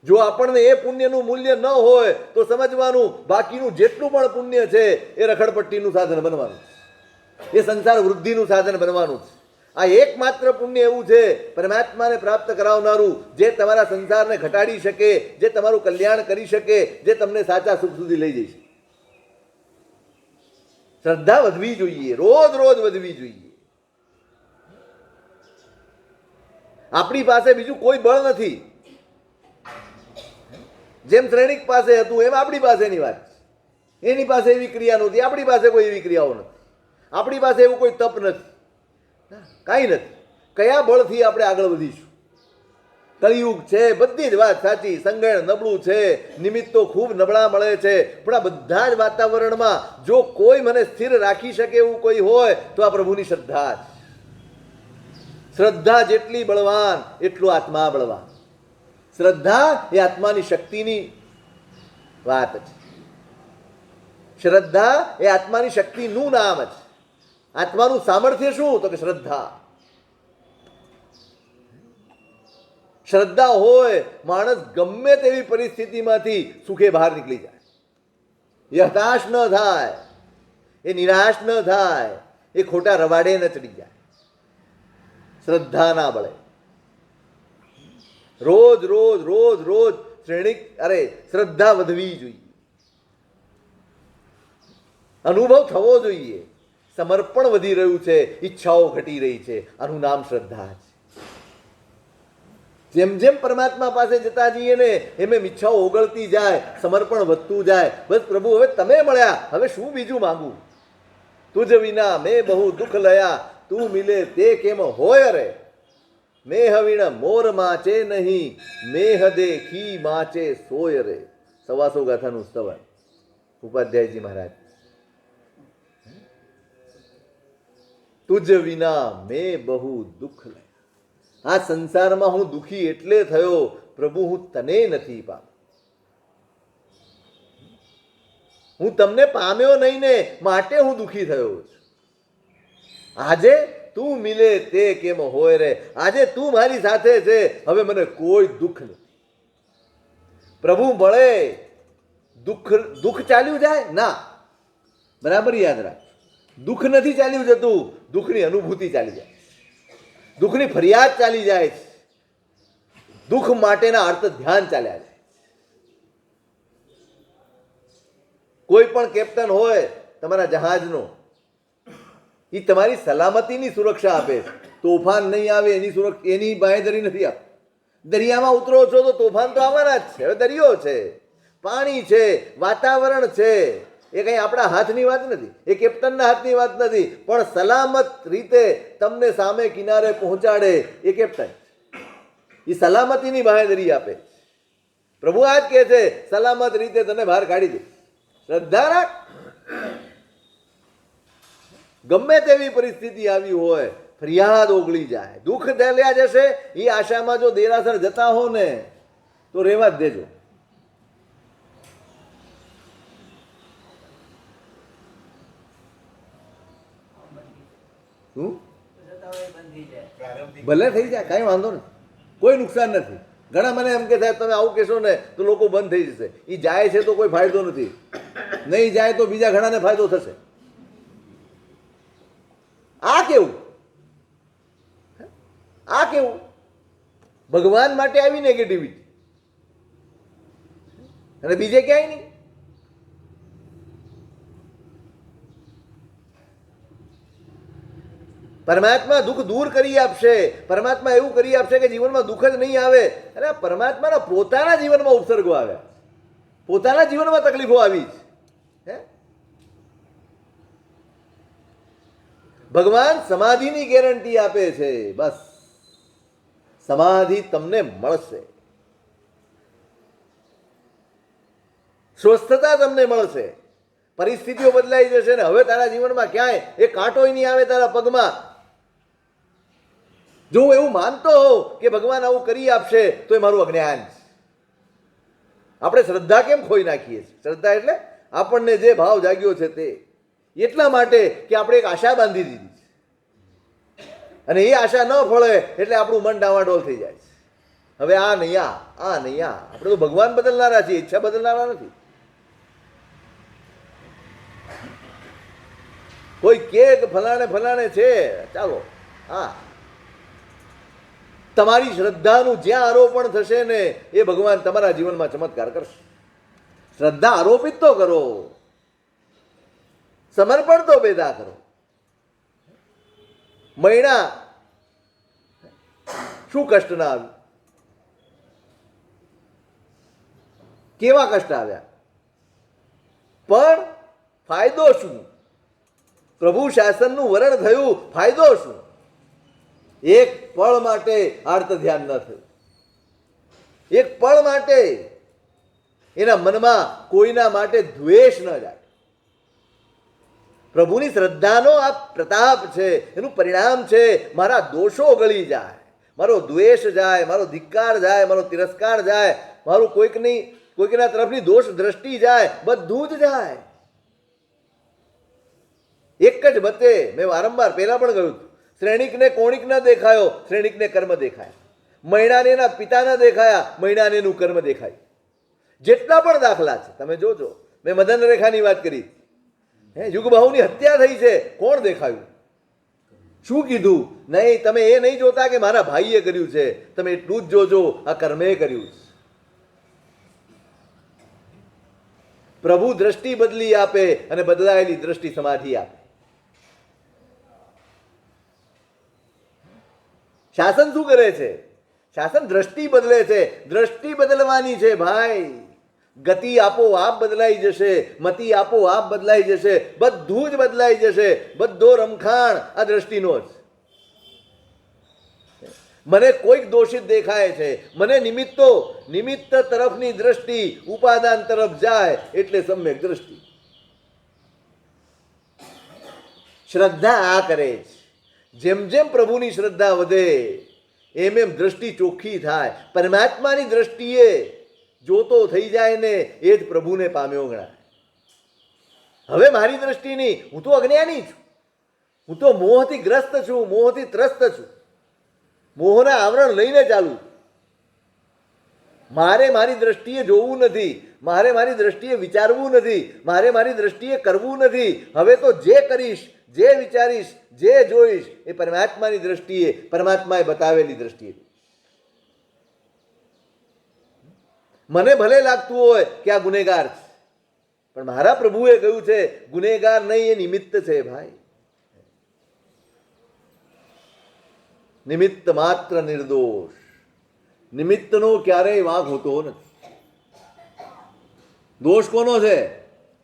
જો આપણને એ પુણ્યનું મૂલ્ય ન હોય તો સમજવાનું બાકીનું જેટલું પણ પુણ્ય છે એ રખડપટ્ટીનું સાધન બનવાનું છે, એ સંસાર વૃદ્ધિનું સાધન બનવાનું છે. આ એકમાત્ર પુણ્ય એવું છે પરમાત્માને પ્રાપ્ત કરાવનારું, જે તમારા સંસારને ઘટાડી શકે, જે તમારું કલ્યાણ કરી શકે, જે તમને સાચા સુખ સુધી લઈ જઈ શકે. શ્રદ્ધા વધવી જોઈએ, રોજ રોજ વધવી જોઈએ. આપણી પાસે બીજું કોઈ બળ નથી. જેમ શ્રેણિક પાસે હતું એમ આપણી પાસેની વાત છે. એની પાસે એવી ક્રિયા નહોતી, આપણી પાસે કોઈ એવી ક્રિયાઓ નથી. આપણી પાસે એવું કોઈ તપ નથી, કાંઈ નથી. કયા બળથી આપણે આગળ વધીશું? કળિયુગ છે, બધી જ વાત સાચી. સંગણ નબળું છે, નિમિત્તો ખૂબ નબળા મળે છે, પણ આ બધા જ વાતાવરણમાં જો કોઈ મને સ્થિર રાખી શકે એવું કોઈ હોય તો આ પ્રભુની શ્રદ્ધા છે. શ્રદ્ધા જેટલી બળવાન એટલું આત્મા બળવાન. શ્રદ્ધા એ આત્માની શક્તિની વાત છે. શ્રદ્ધા એ આત્માની શક્તિનું નામ છે. આત્માનું સામર્થ્ય શું? તો કે શ્રદ્ધા. શ્રદ્ધા હોય માણસ ગમે તેવી પરિસ્થિતિમાંથી સુખે બહાર નીકળી જાય. એ હતાશ ન થાય, એ નિરાશ ન થાય, એ ખોટા રવાડે ન ચડી જાય. શ્રદ્ધા ના બળે રોજ રોજ રોજ રોજ શ્રદ્ધા વધવી જોઈએ, અનુભવ થવો જોઈએ. સમર્પણ વધી રહ્યું છે, ઈચ્છાઓ ઘટી રહી છે, આનું નામ શ્રદ્ધા છે. જેમ જેમ પરમાત્મા પાસે જતા જઈએ ને એમ એમ ઈચ્છાઓ ઓગળતી જાય, સમર્પણ વધતું જાય. બસ પ્રભુ હવે તમે મળ્યા, હવે શું બીજું માંગુ? તુજ વિના મેં બહુ દુઃખ લયા, તું મિલે તે કેમ હોય રે. મેહ વીણ મોર માચે નહીં, મેહ દેખી માચે સોય રે. સવાસો ગાથાનું સ્તવન ઉપાધ્યાયજી મહારાજ. તુજ વિના મેં બહુ દુઃખ લયા. આ સંસારમાં હું દુઃખી એટલે થયો પ્રભુ, હું તને નથી પામ્યો. હું તમને પામ્યો નહીં ને માટે હું દુઃખી થયો છું. આજે તું મિલે તે કેમ હોય રે. આજે તું મારી સાથે છે, હવે મને કોઈ દુઃખ નથી. પ્રભુ મળે દુઃખ ચાલ્યું જાય ના, બરાબર યાદ રાખ. દુઃખ નથી ચાલ્યું જતું, દુઃખની અનુભૂતિ ચાલી જાય, દુઃખની ફરિયાદ ચાલી જાય છે, દુઃખ માટેના અર્થ ધ્યાન ચાલ્યા જાય. કોઈ પણ કેપ્ટન હોય તમારા જહાજનો, એ તમારી સલામતીની સુરક્ષા આપે છે. તોફાન નહીં આવે એની બાંહેધરી નથી આપતી. દરિયામાં ઉતરો છો તો તોફાન તો આવવાના જ છે. હવે દરિયો છે, પાણી છે, વાતાવરણ છે, એ કંઈ આપણા હાથની વાત નથી, એ કેપ્ટનના હાથની વાત નથી. પણ સલામત રીતે તમને સામે કિનારે પહોંચાડે એ કેપ્ટન. એ સલામતીની બાંહેધરી આપે. પ્રભુ આ જ કહે છે, સલામત રીતે તને બહાર કાઢી દે. શ્રદ્ધા રાખ. ગમે તેવી પરિસ્થિતિ આવી હોય, ફરિયાદ ઓગળી જાય, દુઃખ દેલ્યા જશે, એ આશામાં જો દેરાસર જતા હો ને તો રહેવા જ દેજો. ભલે થઈ જાય, કાંઈ વાંધો નથી, કોઈ નુકસાન નથી. ઘણા મને એમ કે સાહેબ તમે આવું કહેશો ને તો લોકો બંધ થઈ જશે. એ જાય છે તો કોઈ ફાયદો નથી, નહીં જાય તો બીજા ઘણાને ફાયદો થશે. આ કેવું ભગવાન માટે આવી નેગેટિવિટી અને બીજે ક્યાંય નહીં. પરમાત્મા દુઃખ દૂર કરી આપશે. પરમાત્મા એવું કરી આપશે કે જીવનમાં દુઃખ જ નહીં આવે. અને પરમાત્માના પોતાના જીવનમાં ઉપસર્ગો આવ્યા, પોતાના જીવનમાં તકલીફો આવી છે. ભગવાન સમાધિની ગેરંટી આપે છે. બસ સમાધિ તમને મળશે, સ્વસ્થતા તમને મળશે, પરિસ્થિતિઓ બદલાઈ જશે ને હવે તારા જીવનમાં ક્યાંય એ કાંટો નહીં આવે તારા પગમાં. જો હું એવું માનતો હોઉં કે ભગવાન આવું કરી આપશે તો એ મારું અજ્ઞાન છે. આપણે શ્રદ્ધા કેમ ખોઈ નાખીએ છીએ? શ્રદ્ધા એટલે આપણને જે ભાવ જાગ્યો છે તે, એટલા માટે કે આપણે એક આશા બાંધી દીધી છે અને એ આશા ન ફળે એટલે આપણું મન ડાવાડોલ થઈ જાય છે. હવે આ નહીં આ નહીં આ. આપણે તો ભગવાન બદલનારા છીએ, ઈચ્છા બદલનારા નથી. કોઈ કે ફલાણે છે, ચાલો હા, તમારી શ્રદ્ધાનું જ્યાં આરોપણ થશે ને એ ભગવાન તમારા જીવનમાં ચમત્કાર કરશે. શ્રદ્ધા આરોપિત તો કરો, સમર્પણ તો પેદા કરો. મહિના શું કષ્ટ ના આવ્યું? કેવા કષ્ટ આવ્યા? પણ ફાયદો શું? પ્રભુ શાસનનું વરણ થયું, ફાયદો શું? એક પળ માટે આર્ત ધ્યાન ન થયું, એક પળ માટે એના મનમાં કોઈના માટે દ્વેષ ન જાય. પ્રભુની શ્રદ્ધાનો આ પ્રતાપ છે, એનું પરિણામ છે મારા દોષો ગળી જાય, મારો દ્વેષ જાય, મારો ધિક્કાર જાય, મારો તિરસ્કાર જાય, મારું કોઈકના તરફની દોષ દ્રષ્ટિ જાય, બધું જ જાય. એક જ બતે મેં વારંવાર પહેલા પણ કહ્યું હતું, શ્રેણિકને કોણિક ન દેખાયો, શ્રેણિકને કર્મ દેખાયા. મૈણાને એના પિતા ન દેખાયા, મૈણાને એનું કર્મ દેખાયું. જેટલા પણ દાખલા છે તમે જોજો. મેં મદન રેખાની વાત કરી, યુગબાહુની હત્યા થઈ છે, કોણ દેખાયું? શું કીધું? નહીં, તમે એ નહીં જોતા કે મારા ભાઈએ કર્યું છે, તમે એટલું જ જોજો આ કર્મે કર્યું છે. પ્રભુ દ્રષ્ટિ બદલી આપે અને બદલાયેલી દ્રષ્ટિ સમાધિ આપે. શાસન શું કરે છે? શાસન દ્રષ્ટિ બદલે છે. દ્રષ્ટિ બદલવાની છે ભાઈ. ગતિ આપોઆપ બદલાઈ જશે, મતિ આપોઆપ બદલાઈ જશે, બધું જ બદલાઈ જશે. બધો રમખાણ આ દ્રષ્ટિનો જ. મને કોઈક દોષિત દેખાય છે, મને નિમિત્ત તરફની દ્રષ્ટિ ઉપાદાન તરફ જાય એટલે સમ્યક દ્રષ્ટિ. શ્રદ્ધા આ કરે છે. જેમ જેમ પ્રભુની શ્રદ્ધા વધે એમ એમ દ્રષ્ટિ ચોખ્ખી થાય. પરમાત્માની દ્રષ્ટિએ જોતો થઈ જાય ને એ જ પ્રભુને પામ્યો ગણાય. હવે મારી દ્રષ્ટિ નહીં, હું તો અજ્ઞાની છું, હું તો મોહથી ગ્રસ્ત છું, મોહથી ત્રસ્ત છું, મોહના આવરણ લઈને ચાલું. મારે મારી દ્રષ્ટિએ જોવું નથી, મારે મારી દ્રષ્ટિએ વિચારવું નથી, મારે મારી દ્રષ્ટિએ કરવું નથી. હવે તો જે કરીશ, જે વિચારીશ, જે જોઈશ એ પરમાત્માની દ્રષ્ટિએ, પરમાત્માએ બતાવેલી દ્રષ્ટિએ. મને ભલે લાગતું હોય કે આ ગુનેગાર છે, પણ મારા પ્રભુએ કહ્યું છે ગુનેગાર નહીં, એ નિમિત્ત છે ભાઈ. નિમિત્ત માત્ર નિર્દોષ. નિમિત્તનો ક્યારેય વાંક હોતો નથી. દોષ કોનો છે?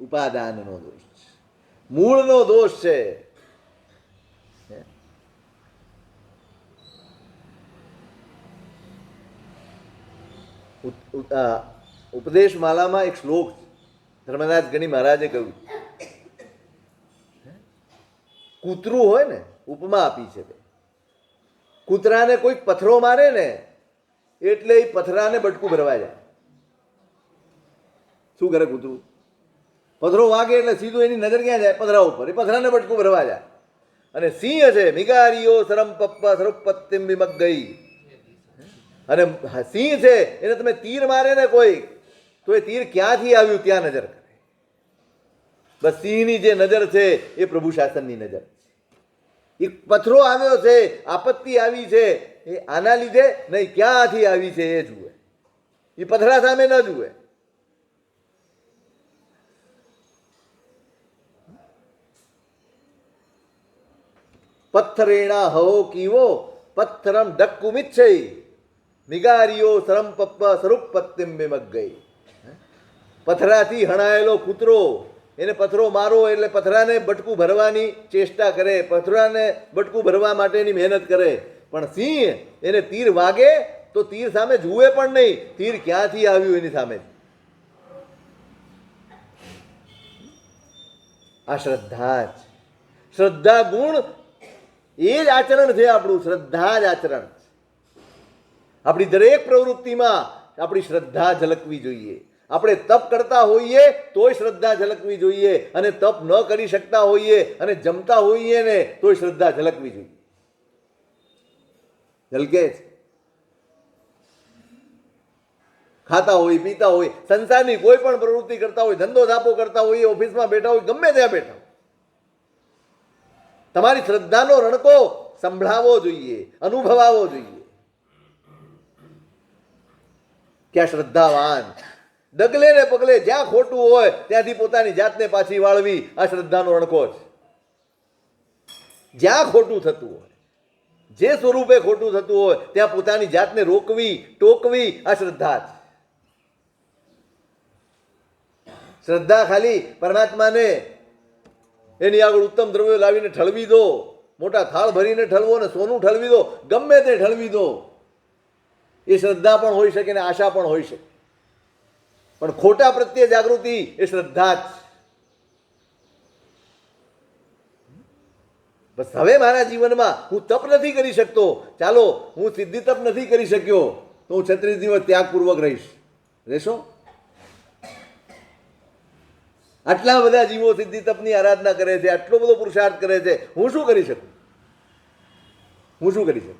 ઉપાદાનનો દોષ છે, મૂળનો દોષ છે. ઉપદેશ માલામાં એક શ્લોક છે, ધર્મદાસ ગણી મહારાજે કહ્યું, કૂતરું હોય ને, ઉપમા આપી છે. કૂતરાને કોઈક પથરો મારે ને એટલે એ પથરાને બટકું ભરવા જાય. શું કરે કૂતરું? પથરો વાગે એટલે સીધું એની નજર ક્યાં જાય? પથરા ઉપર. એ પથરાને બટકું ભરવા જાય. અને સિંહ છે, મિગારીઓ સરમ પપ્પા સરુપત્તિમ વિમગ ગઈ. અને સિંહ છે એને તમે તીર મારે ને કોઈ, તો એ તીર ક્યાંથી આવ્યું ત્યાં નજર કરે. બસ સિંહની જે નજર છે એ પ્રભુ શાસનની નજર છે. એક પથરો આવ્યો છે, આપત્તિ આવી છે, એ આના લીધે નહીં, ક્યાંથી આવી છે એ જુએ. એ પથરા સામે ન જુએ. પથ્થરેણા હવો કીવો પથ્થરમ ડક્કુમિત છે, મિગારીઓ સરમ પપ્પા સ્વરૂપત્તિમ વિમગ ગઈ. પથરાથી હણાયેલો કૂતરો, એને પથરો મારો એટલે પથરાને બટકું ભરવાની ચેષ્ટા કરે, પથરાને બટકું ભરવા માટેની મહેનત કરે. પણ સિંહ એને તીર વાગે તો તીર સામે જુએ પણ નહીં, તીર ક્યાંથી આવ્યું એની સામે. આ શ્રદ્ધા જ, શ્રદ્ધા ગુણ એ જ આચરણ છે આપણું. શ્રદ્ધા જ આચરણ. આપણી દરેક પ્રવૃત્તિમાં આપણી શ્રદ્ધા ઝલકવી જોઈએ. આપણે તપ કરતા હોઈએ તોય શ્રદ્ધા ઝલકવી જોઈએ, અને તપ ન કરી શકતા હોઈએ અને જમતા હોઈએ ને તોય શ્રદ્ધા ઝલકવી જોઈએ. ઝલકે છે. ખાતા હોય, પીતા હોય, સંસારની કોઈ પણ પ્રવૃત્તિ કરતા હોય, ધંધો ધાપો કરતા હોઈએ, ઓફિસમાં બેઠા હોય, ગમે ત્યાં બેઠા હોય, તમારી શ્રદ્ધાનો રણકો સંભળાવવો જોઈએ, અનુભવાવો જોઈએ કે આ શ્રદ્ધાવાન. ડગલે ને પગલે જ્યાં ખોટું હોય ત્યાંથી પોતાની જાતને પાછી વાળવી આ શ્રદ્ધાનો રણકો છે. જ્યાં ખોટું થતું હોય, જે સ્વરૂપે ખોટું થતું હોય ત્યાં પોતાની જાતને રોકવી, ટોકવી આ શ્રદ્ધા છે. શ્રદ્ધા ખાલી પરમાત્માને એની આગળ ઉત્તમ દ્રવ્યો લાવીને ઠળવી દો, મોટા થાળ ભરીને ઠળવો ને સોનું ઠળવી દો, ગમે તે ઠળવી દો, એ શ્રદ્ધા પણ હોઈ શકે ને આશા પણ હોઈ શકે. પણ ખોટા પ્રત્યે જાગૃતિ એ શ્રદ્ધા જ. બસ હવે મારા જીવનમાં હું તપ નથી કરી શકતો, ચાલો હું સિદ્ધિ તપ નથી કરી શક્યો તો હું 36 દિવસ ત્યાગપૂર્વક રહીશ. રહેશો? આટલા બધા જીવો સિદ્ધિ તપની આરાધના કરે છે, આટલો બધો પુરુષાર્થ કરે છે, હું શું કરી શકું? હું શું કરી શકું?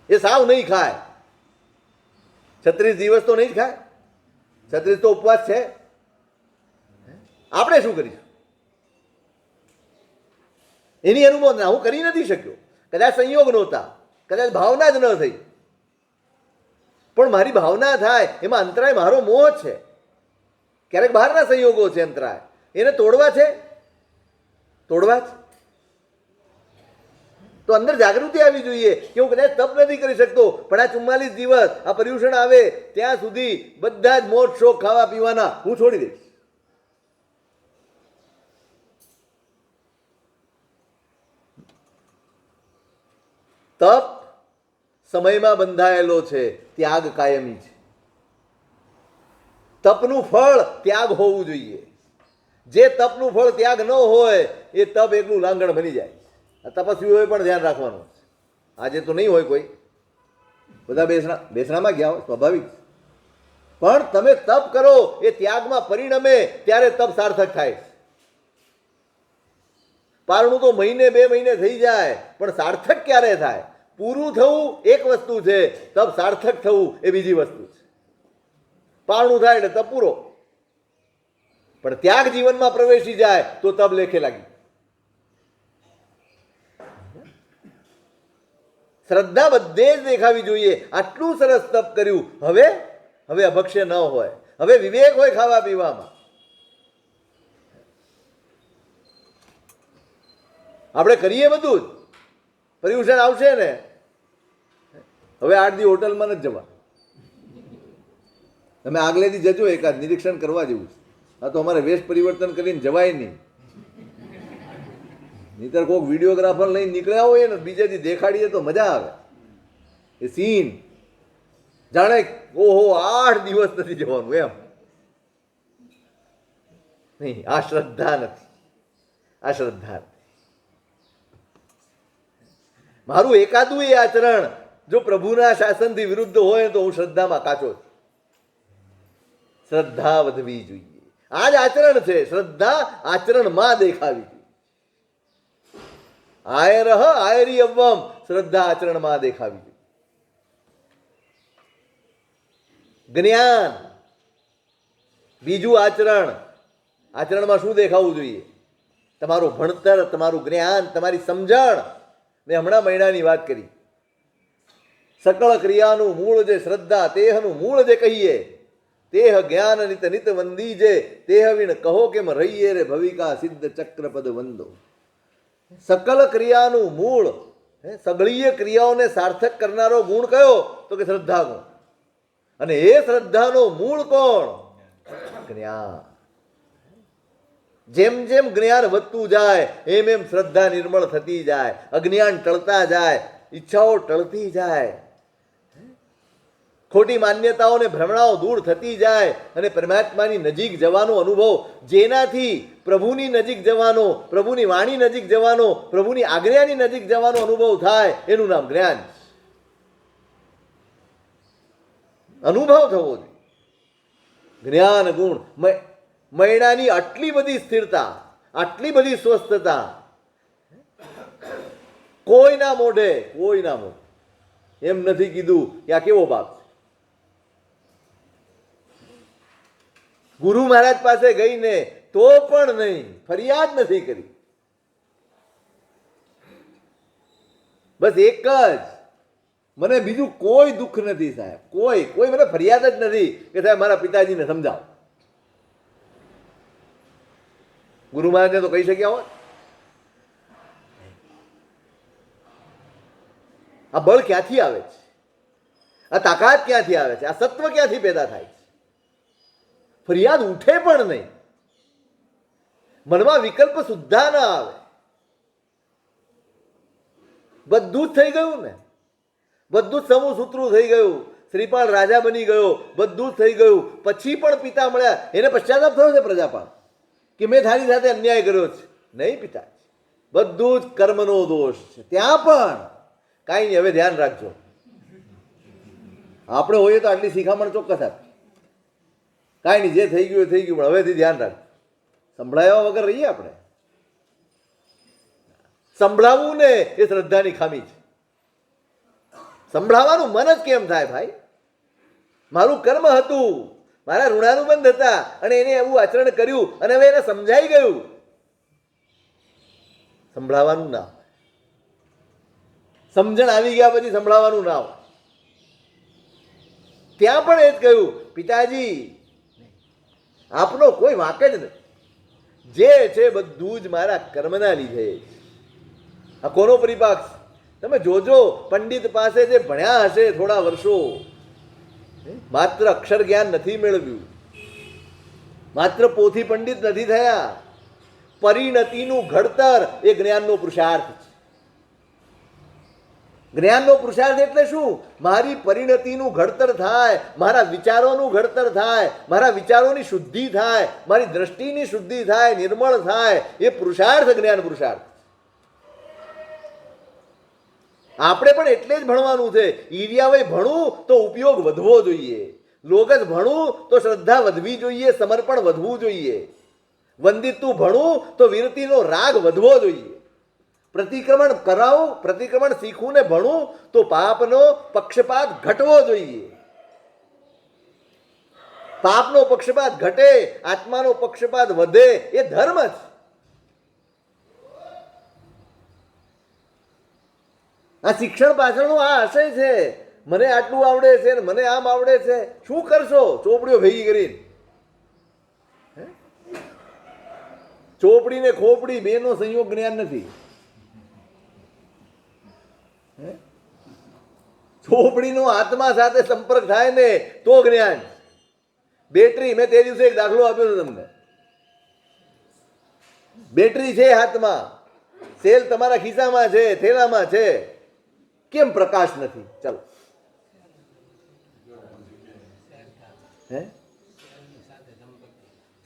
એ સાવ નહીં ખાય, 36 દિવસ તો નહીં જ ખાય, 36 તો ઉપવાસ છે. આપણે શું કરીશું? એની અનુભવ ના, હું કરી નથી શક્યો, કદાચ સંયોગ નહોતા, કદાચ ભાવના જ ન થઈ, પણ મારી ભાવના થાય એમાં અંતરાય મારો મોહ છે. ક્યારેક બહારના સંયોગો છે અંતરાય, એને તોડવા છે, તોડવા જ તો અંદર જાગૃતિ આવી જોઈએ કે હું કદાચ તપ નથી કરી શકતો, પણ આ 44 દિવસ આ પર્યુષણ આવે ત્યાં સુધી બધા જ મોજ શોખ ખાવા પીવાના હું છોડી દઈશ. તપ સમયમાં બંધાયેલો છે, ત્યાગ કાયમી છે. તપનું ફળ ત્યાગ હોવું જોઈએ. જે તપનું ફળ ત્યાગ ન હોય એ તપ એકલું લાંગણ બની જાય. આ તપસ્વીઓએ પણ ધ્યાન રાખવાનું. આજે તો નહીં હોય કોઈ, બધા બેસણામાં ગયા હોય, સ્વાભાવિક. પણ તમે તપ કરો એ ત્યાગમાં પરિણમે ત્યારે તપ સાર્થક થાય. પારણું તો મહિને 2 મહિને થઈ જાય, પણ સાર્થક ક્યારે થાય? પૂરું થવું એક વસ્તુ છે, તપ સાર્થક થવું એ બીજી વસ્તુ છે. પારણું થાય એટલે તપ પૂરો, પણ ત્યાગ જીવનમાં પ્રવેશી જાય તો તપ લેખે લાગી. શ્રદ્ધા બધે જ દેખાવી જોઈએ. આટલું સરસ તપ કર્યું, હવે અભક્ષ્ય ન હોય, હવે વિવેક હોય ખાવા પીવામાં. આપણે કરીએ બધું જ, પર્યુષણ આવશે ને હવે 8 દી હોટલમાં નથી જવા. તમે આગલેથી જજો, એકાદ નિરીક્ષણ કરવા જેવું છે. આ તો અમારે વેશ પરિવર્તન કરીને જવાય નહીં. નહીતર કોઈક વિડીયોગ્રાફર લઈને નીકળ્યા હોય ને બીજેથી દેખાડીએ તો મજા આવે. એ સીન જાણે ઓહો 8 દિવસ નથી જવાનું એમ નહીં. આ શ્રદ્ધા નથી, આ શ્રદ્ધા નથી. મારું એકાદું એ આચરણ જો પ્રભુના શાસનથી વિરુદ્ધ હોય તો હું શ્રદ્ધામાં કાચો છું. શ્રદ્ધા વધવી જોઈએ. આ જ આચરણ છે. શ્રદ્ધા આચરણમાં દેખાવી જોઈએ. આયરહ આયરી અવ્વમ, શ્રદ્ધા આચરણમાં દેખાવી જોઈએ. જ્ઞાન બીજું આચરણ. આચરણમાં શું દેખાવું જોઈએ? તમારું ભણતર, તમારું જ્ઞાન, તમારી સમજણ. મેં હમણાં મહિનાની વાત કરી. સકળ ક્રિયાનું મૂળ જે શ્રદ્ધા, તેહનું મૂળ જે કહીએ, તેહ જ્ઞાન નિત નિત વંદી જે, તેહ વિણ કહો કેમ રહીએ રે ભવિકા સિદ્ધ ચક્રપદ વંદો. સકલ ક્રિયાનું મૂળ, સગળીય ક્રિયાઓને સાર્થક કરનારો ગુણ કયો? તો કે શ્રદ્ધા ગુણ. અને એ શ્રદ્ધાનો મૂળ કોણ? જ્ઞાન. જેમ જેમ જ્ઞાન વધતું જાય એમ એમ શ્રદ્ધા નિર્મળ થતી જાય, અજ્ઞાન ટળતા જાય, ઈચ્છાઓ ટળતી જાય, ખોટી માન્યતાઓને ભ્રમણાઓ દૂર થતી જાય અને પરમાત્માની નજીક જવાનો અનુભવ, જેનાથી પ્રભુની નજીક જવાનો, પ્રભુની વાણી નજીક જવાનો, પ્રભુની આજ્ઞાની નજીક જવાનો અનુભવ થાય, એનું નામ જ્ઞાન. અનુભવ થવો જોઈએ. જ્ઞાન ગુણ. મૈણાની આટલી બધી સ્થિરતા, આટલી બધી સ્વસ્થતા કોઈના મોઢે એમ નથી કીધું કે આ કેવો બાપ છે. ગુરુ મહારાજ પાસે ગઈને તો પણ નહીં, ફરિયાદ નથી કરી. બસ એક જ, મને બીજું કોઈ દુઃખ નથી સાહેબ, કોઈ મને ફરિયાદ જ નથી કે સાહેબ મારા પિતાજીને સમજાવો. ગુરુ મહારાજને તો કહી શક્યા હોત. આ બળ ક્યાંથી આવે છે? આ તાકાત ક્યાંથી આવે છે? આ સત્વ ક્યાંથી પેદા થાય છે? ફરિયાદ ઉઠે પણ નહીં, મનમાં વિકલ્પ સુદ્ધા ના આવે. બધું જ થઈ ગયું ને, બધું જ સમૂહ સૂત્રું થઈ ગયું, શ્રીપાલ રાજા બની ગયો, બધું જ થઈ ગયું. પછી પણ પિતા મળ્યા, એને પશ્ચાતાપ થયો છે પ્રજાપાલ. કે મેં તારી સાથે અન્યાય કર્યો છે. નહીં પિતાજી, બધું જ કર્મનો દોષ છે. ત્યાં પણ કાંઈ નહીં, હવે ધ્યાન રાખજો. આપણે હોઈએ તો આટલી શિખામણ ચોક્કસ આપી. કાંઈ નહીં, જે થઈ ગયું એ થઈ ગયું, પણ હવેથી ધ્યાન રાખજો. સંભળાવ્યા વગર રહીએ આપણે. સંભળાવવું ને એ શ્રદ્ધાની ખામી છે. સંભળાવવાનું મન જ કેમ થાય ભાઈ? મારું કર્મ હતું, મારા ઋણાનુબંધ હતા, અને એને એવું આચરણ કર્યું અને હવે એને સમજાઈ ગયું. સંભળાવાનું ના, સમજણ આવી ગયા પછી સંભળાવાનું ના હોય. ત્યાં પણ એ જ કહ્યું, પિતાજી આપનો કોઈ વાંક જ નથી, જે છે બધું જ મારા કર્મના લીધે. આ કોનો પરિપાક? તમે જોજો, પંડિત પાસે જે ભણ્યા હશે થોડા વર્ષો, માત્ર અક્ષર જ્ઞાન નથી મેળવ્યું, માત્ર પોથી પંડિત નથી થયા. પરિણતિનું ઘડતર એ જ્ઞાનનો પુરુષાર્થ છે. જ્ઞાનનો પુરુષાર્થ એટલે શું? મારી પરિણતિનું ઘડતર થાય, મારા વિચારોનું ઘડતર થાય, મારા વિચારોની શુદ્ધિ થાય, મારી દ્રષ્ટિની શુદ્ધિ થાય, નિર્મળ થાય. એ પુરુષાર્થ જ્ઞાન પુરુષાર્થ. આપણે પણ એટલે જ ભણવાનું છે. ઈરિયાવે ભણવું તો ઉપયોગ વધવો જોઈએ, લોગજ ભણવું તો શ્રદ્ધા વધવી જોઈએ, સમર્પણ વધવું જોઈએ, વંદિતું ભણવું તો વિરતિનો રાગ વધવો જોઈએ, પ્રતિક્રમણ કરાવું, પ્રતિક્રમણ શીખવું ને ભણવું તો પાપનો પક્ષપાત ઘટવો જોઈએ. પાપનો પક્ષપાત ઘટે, આત્માનો પક્ષપાત વધે, એ ધર્મ છે. આ શિક્ષણ પાછળનો આ આશય છે. મને આટલું આવડે છે ને મને આમ આવડે છે. શું કરશો ચોપડીઓ ભેગી કરીને? ચોપડી ને ખોપડી બેનો સંયોગ જ્ઞાન નથી. ચોપડીનો આત્મા સાથે સંપર્ક થાય ને તો જ્ઞાન. બેટરી, મેં તે દિવસે એક દાખલો આપ્યો હતો તમને. બેટરી છે હાથમાં, સેલ તમારા ખિસ્સામાં છે, થેલામાં છે, કેમ પ્રકાશ નથી? ચાલો,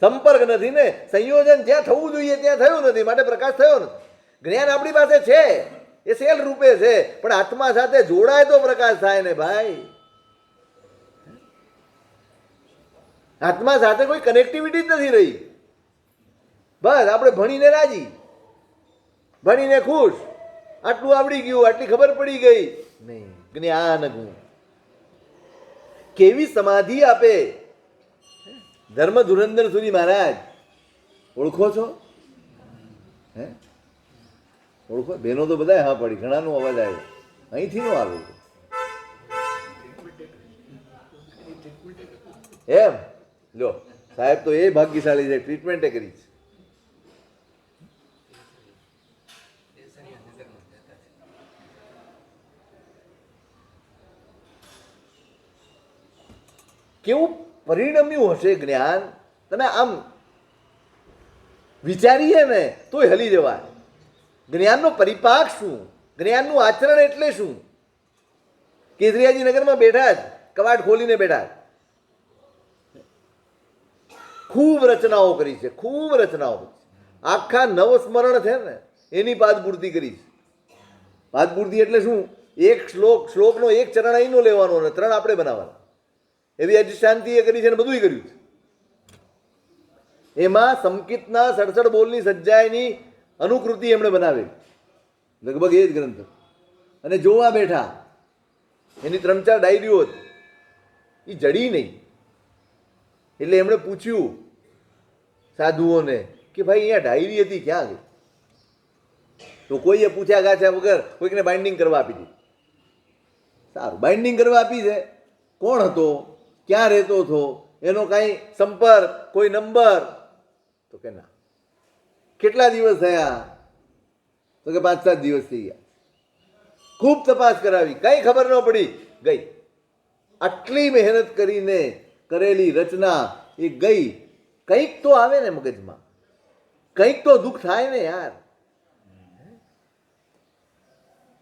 સંપર્ક નથી ને, સંયોજન જ્યાં થવું જોઈએ ત્યાં થયું નથી, માટે પ્રકાશ થયો નથી. જ્ઞાન આપણી પાસે છે, એ સેલ રૂપે છે, પણ આત્મા સાથે જોડાય તો પ્રકાશ થાય ને ભાઈ. આત્મા સાથે કોઈ કનેક્ટિવિટી જ નથી રહી. બસ આપણે ભણીને રાજી, ભણીને ખુશ, આટલું આવડી ગયું, આટલી ખબર પડી ગઈ. નહીં, જ્ઞાન ગુણ કેવી સમાધિ આપે. ધર્મ ધુરંધર સુધી મહારાજ ઓળખો છો? હે, ઓળખો? બહેનો તો બધા હા પડી, ઘણાનો અવાજ આવ્યો, અહીંથી નો આવ્યો. એમ લો, સાહેબ તો એ ભાગ્યશાળી છે, ટ્રીટમેન્ટ કરી છે. કેવું પરિણમ્યું હશે જ્ઞાન? તમે આમ વિચારીએ ને તોય હલી જવાય. જ્ઞાનનો પરિપાક શું? જ્ઞાનનું આચરણ એટલે શું? કેસરિયાજી નગરમાં બેઠા જ, કવાટ ખોલીને બેઠા, ખૂબ રચનાઓ કરી છે, ખૂબ રચનાઓ. આખા નવસ્મરણ છે ને એની પાદપૂર્તિ કરી છે. પાદપૂર્તિ એટલે શું? એક શ્લોકનો એક ચરણ અહીંનો લેવાનો અને 3 આપણે બનાવવાના. એવી અધિષ્ઠાંતિ એ કરી છે અને બધું કર્યું છે. એમાં સંકિતના 67 બોલની સજ્જાયની અનુકૃતિ એમણે બનાવેલી, લગભગ એ જ ગ્રંથ. અને જોવા બેઠા, એની 3-4 ડાયરીઓ હતી, એ જડી નહીં. એટલે એમણે પૂછ્યું સાધુઓને કે ભાઈ અહીંયા ડાયરી હતી, ક્યાં ગઈ? તો કોઈએ પૂછ્યા ગાછ્યા વગર કોઈકને બાઇન્ડિંગ કરવા આપી દીધી. સારું, બાઇન્ડિંગ કરવા આપી છે. કોણ હતો, ક્યાં રહેતો હતો, એનો કાંઈ સંપર્ક, કોઈ નંબર? તો કે ના. કેટલા દિવસ થયા? તો કે 5-7 દિવસ થઈ ગયા. ખૂબ તપાસ કરાવી, કંઈ ખબર ન પડી, ગઈ. આટલી મહેનત કરીને કરેલી રચના એ ગઈ. કંઈક તો આવે ને મગજમાં, કંઈક તો દુઃખ થાય ને યાર.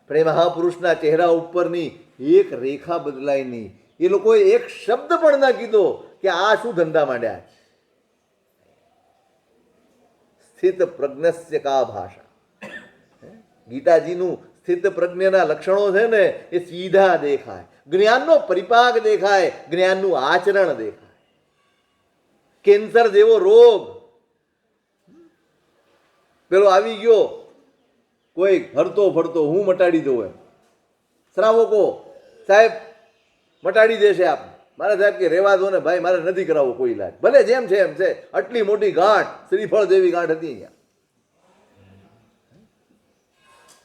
પણ એ મહાપુરુષના ચહેરા ઉપરની એક રેખા બદલાય નહીં. એ લોકોએ એક શબ્દ પણ ના કીધો કે આ શું ધંધા માંડ્યા. સ્થિત પ્રજ્ઞસ્ય કા ભાષા. ગીતાજીનું સ્થિત પ્રજ્ઞના લક્ષણો છે ને એ સીધા દેખાય, જ્ઞાનનો પરિપાક દેખાય, જ્ઞાનનું આચરણ દેખાય. કેન્સર જેવો રોગ પેલો આવી ગયો, કોઈ હરતો ફરતો, હું મટાડી દઉં એમ, શ્રાવકો સાહેબ મટાડી દેશે આપ, મારા સાહેબ કે રેવા દો ને ભાઈ, મારે નથી કરાવવો કોઈ ઇલાજ, ભલે જેમ છે એમ છે. આટલી મોટી ગાંઠ, શ્રીફળ જેવી ગાંઠ હતી અહીંયા,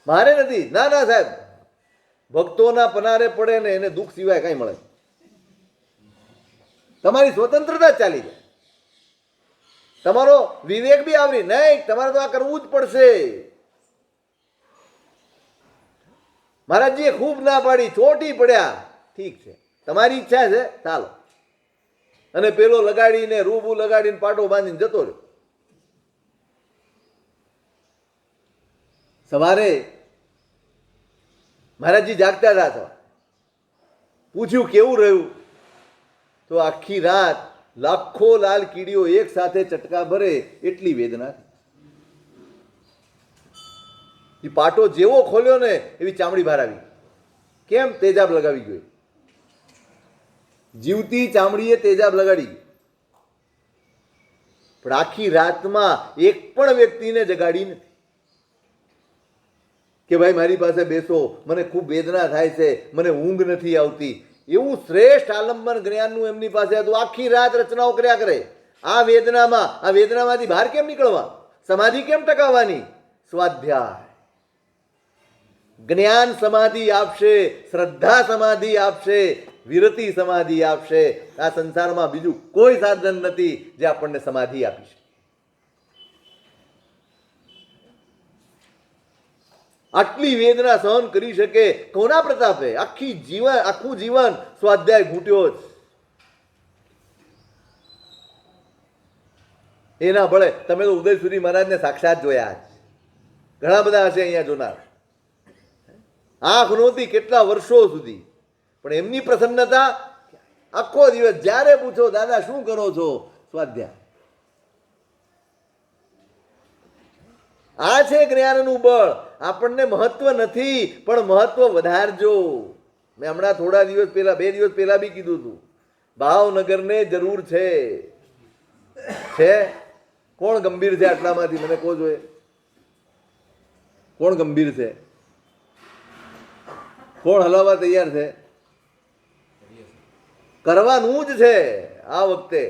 મારે નથી. ના ના સાહેબ, ભક્તોના પનારે પડે ને એને દુઃખ સિવાય કઈ મળે. તમારી સ્વતંત્રતા જ ચાલી જાય, તમારો વિવેક બી આવરી નહીં, તમારે તો આ કરવું જ પડશે. મહારાજજીએ ખૂબ ના પાડી, ચોટી પડ્યા, ઠીક છે તમારી ઈચ્છા છે ચાલો. અને પેલો લગાડીને રૂબુ લગાડીને પાટો બાંધીને જતો રહ્યો. સવારે મહારાજજી જાગતા હતા, સવારે પૂછ્યું કેવું રહ્યું, તો આખી રાત લાખો લાલ કીડીઓ એક સાથે ચટકા ભરે એટલી વેદના. એ પાટો જેવો ખોલ્યો ને એવી ચામડી બહાર આવી. કેમ? તેજાબ લગાવી ગયો, જીવતી ચામડીએ તેજાબ લગાડી. પણ આખી રાતમાં એક પણ વ્યક્તિને જગાડી નથી કે ભાઈ મારી પાસે બેસો, મને ખૂબ વેદના થાય છે, મને ઊંઘ નથી આવતી. એવું શ્રેષ્ઠ આલંબન જ્ઞાનનું એમની પાસે હતું. આખી રાત રચનાઓ કર્યા કરે. આ વેદનામાંથી બહાર કેમ નીકળવા, સમાધિ કેમ ટકાવવાની? સ્વાધ્યાય. જ્ઞાન સમાધિ આપશે, શ્રદ્ધા સમાધિ આપશે, વિરતિ સમાધિ આપશે. આ સંસારમાં બીજું કોઈ સાધન નથી જે આપણને સમાધિ આપી શકે. આટલી વેદના સહન કરી શકે કોના પ્રતાપે? આખું જીવન સ્વાધ્યાય ઘૂંટ્યો જ. એના બળે તમે તો ઉદયસુરી મહારાજને સાક્ષાત જોયા જ, ઘણા બધા હશે અહીંયા જોનાર. આંખ નહોતી કેટલા વર્ષો સુધી, પણ એમની પ્રસન્નતા આખો દિવસ. જ્યારે પૂછો દાદા શું કરો છો? સ્વાધ્યાય. આ છે જ્ઞાનનું બળ. આપણને મહત્વ નથી, પણ મહત્વ વધારજો. મેં હમણાં થોડા દિવસ પહેલા, 2 દિવસ પહેલા બી કીધું હતું, ભાવનગરને જરૂર છે. કોણ ગંભીર છે આટલામાંથી? મને કહો જોઈએ, કોણ ગંભીર છે? કોણ હલાવવા તૈયાર છે? કરવાનું જ છે આ વખતે.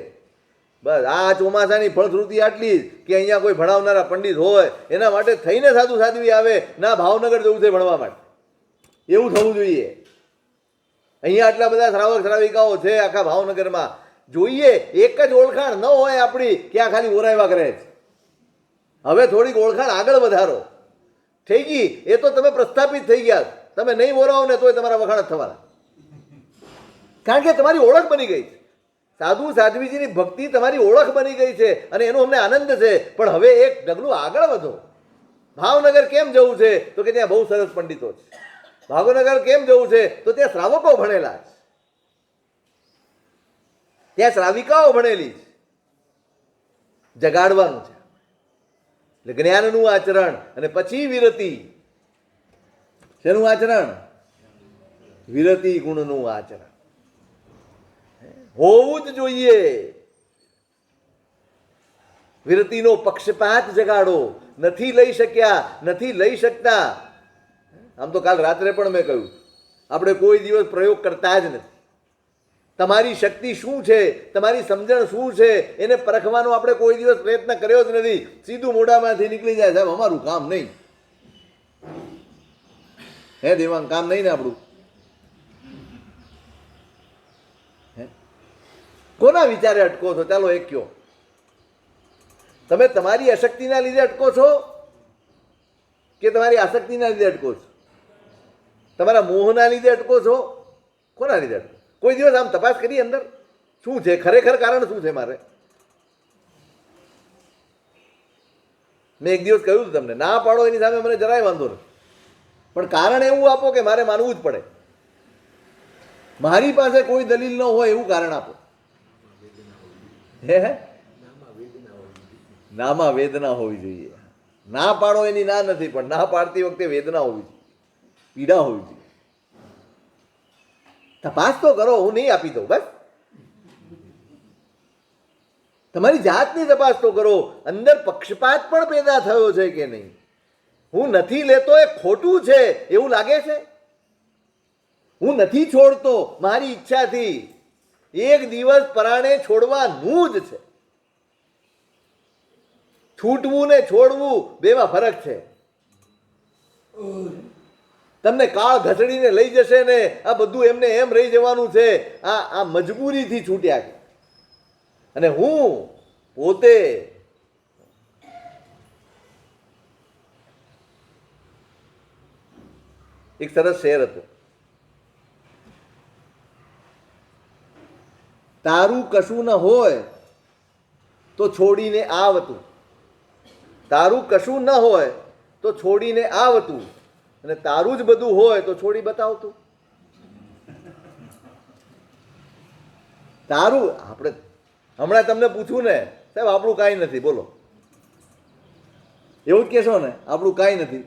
બસ આ ચોમાસાની ફળશ્રુતિ આટલી જ કે અહીંયા કોઈ ભણાવનારા પંડિત હોય, એના માટે થઈને સાધુ સાધ્વી આવે, ના ભાવનગર જવું છે ભણવા માટે, એવું થવું જોઈએ. અહીંયા આટલા બધા શ્રાવક શ્રાવિકાઓ છે આખા ભાવનગરમાં, જોઈએ એક જ ઓળખાણ ન હોય આપણી કે આ ખાલી ઓરાયવા કરે છે. હવે થોડીક ઓળખાણ આગળ વધારો. થઈ ગઈ એ તો તમે પ્રસ્થાપિત થઈ ગયા. તમે નહીં ઓરાવો ને તોય તમારા વખાણ જ થવાના, કારણ કે તમારી ઓળખ બની ગઈ છે. સાધુ સાધ્વીજીની ભક્તિ તમારી ઓળખ બની ગઈ છે અને એનો અમને આનંદ છે. પણ હવે એક ડગલું આગળ વધો. ભાવનગર કેમ જવું છે? તો કે ત્યાં બહુ સરસ પંડિતો છે. ભાવનગર કેમ જવું છે? તો ત્યાં શ્રાવકો ભણેલા છે, ત્યાં શ્રાવિકાઓ ભણેલી છે. જગાડવાનું છે એટલે જ્ઞાનનું આચરણ, અને પછી વિરતિ. શેનું આચરણ? વિરતિ ગુણનું આચરણ હોવું જ જોઈએ. વિરતિનો પક્ષપાત જગાડો. નથી લઈ શક્યા, નથી લઈ શકતા. આમ તો કાલ રાત્રે પણ મેં કહ્યું, આપણે કોઈ દિવસ પ્રયોગ કરતા જ નથી. તમારી શક્તિ શું છે, તમારી સમજણ શું છે, એને પરખવાનો આપણે કોઈ દિવસ પ્રયત્ન કર્યો જ નથી. સીધું મોઢામાંથી નીકળી જાય, સાહેબ અમારું કામ નહીં. હે દેવાંગ, કામ નહીં ને આપણું? કોના વિચારે અટકો છો? ચાલો એક કયો, તમે તમારી અશક્તિના લીધે અટકો છો કે તમારી આસક્તિના લીધે અટકો છો? તમારા મોહના લીધે અટકો છો? કોના લીધે અટકો? કોઈ દિવસ આમ તપાસ કરી અંદર શું છે, ખરેખર કારણ શું છે મારે? મેં એક દિવસ કહ્યું તમને, ના પાડો એની સામે મને જરાય વાંધો નથી, પણ કારણ એવું આપો કે મારે માનવું જ પડે. મારી પાસે કોઈ દલીલ ન હોય એવું કારણ આપો. હે નામાં વેદના હોવી જોઈએ. ના પાડો એની ના નથી, પણ ના પાડતી વખતે વેદના હોવી જોઈએ, પીડા હોવી જોઈએ. તપાસ તો કરો, હું નહીં આપી દઉં. બસ તમારી જાતની તપાસ તો કરો. અંદર પક્ષપાત પણ પેદા થયો છે કે નહીં? હું નથી લેતો એ ખોટું છે એવું લાગે છે? હું નથી છોડતો મારી ઈચ્છાથી, એક દિવસ પરાણે છોડવાનું જ છે. છૂટવું ને છોડવું બેમાં ફરક છે. તમને કાળ ઘસડીને લઈ જશે ને આ બધું એમને એમ રહી જવાનું છે. આ મજબૂરીથી છૂટ્યા છે. અને હું પોતે એક સરસ શેર હતો, તારું કશું ન હોય તો છોડીને આવતું, તારું કશું ન હોય તો છોડીને આવતું, અને તારું જ બધું હોય તો છોડી બતાવતું. તારું આપણે હમણાં તમને પૂછું ને, સાહેબ આપણું કાંઈ નથી, બોલો, એવું જ કહેશો ને, આપણું કાંઈ નથી.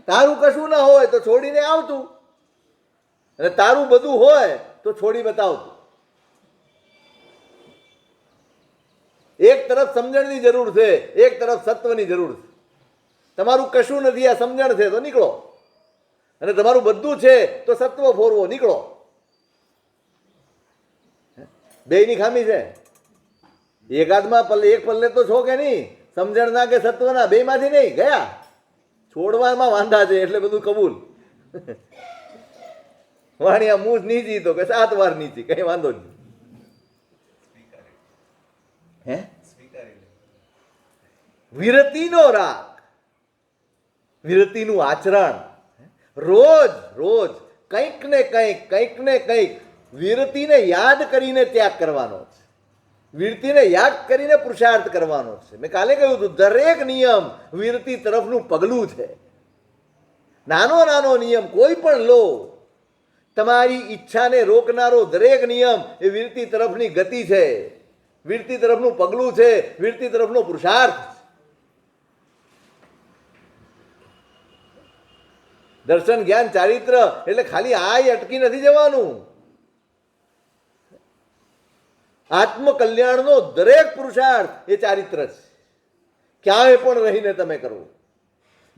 તારું કશું ના હોય તો છોડીને આવતું, અને તારું બધું હોય તો છોડી બતાવતું. એક તરફ સમજણની જરૂર છે, એક તરફ સત્વની જરૂર છે. તમારું કશું નથી, આ સમજણ છે તો નીકળો, અને તમારું બધું છે તો સત્વ ફોરવો, નીકળો. બેયની ખામી છે. એકાદમાં પલ્લે, એક પલ્લે તો છો કે નહીં? સમજણના કે સત્વના, બેયમાંથી નહીં ગયા. છોડવામાં વાંધા છે એટલે બધું કબૂલ. વાણિયા મૂછ નીચી તો કે 7 વાર નીચી, કઈ વાંધો જ નહીં. હે વિરતિનો રાગ, વિરતિનું આચરણ, રોજ રોજ કંઈક ને કંઈક વિરતિને યાદ કરીને ત્યાગ કરવાનો છે. વિરતિને યાદ કરીને પુરુષાર્થ કરવાનો છે. મેં કાલે કહ્યું હતું, દરેક નિયમ વિરતિ તરફનું પગલું છે. નાનો નાનો નિયમ કોઈ પણ લો, તમારી ઈચ્છાને રોકનારો દરેક નિયમ એ વિરતિ તરફની ગતિ છે, વિરતિ તરફનું પગલું છે, વિરતિ તરફનો પુરુષાર્થ. દર્શન, જ્ઞાન, ચારિત્ર એટલે ખાલી આ અટકી નથી જવાનું. આત્મકલ્યાણનો દરેક પુરુષાર્થ એ ચારિત્ર છે. ક્યાંય પણ રહીને તમે કરો,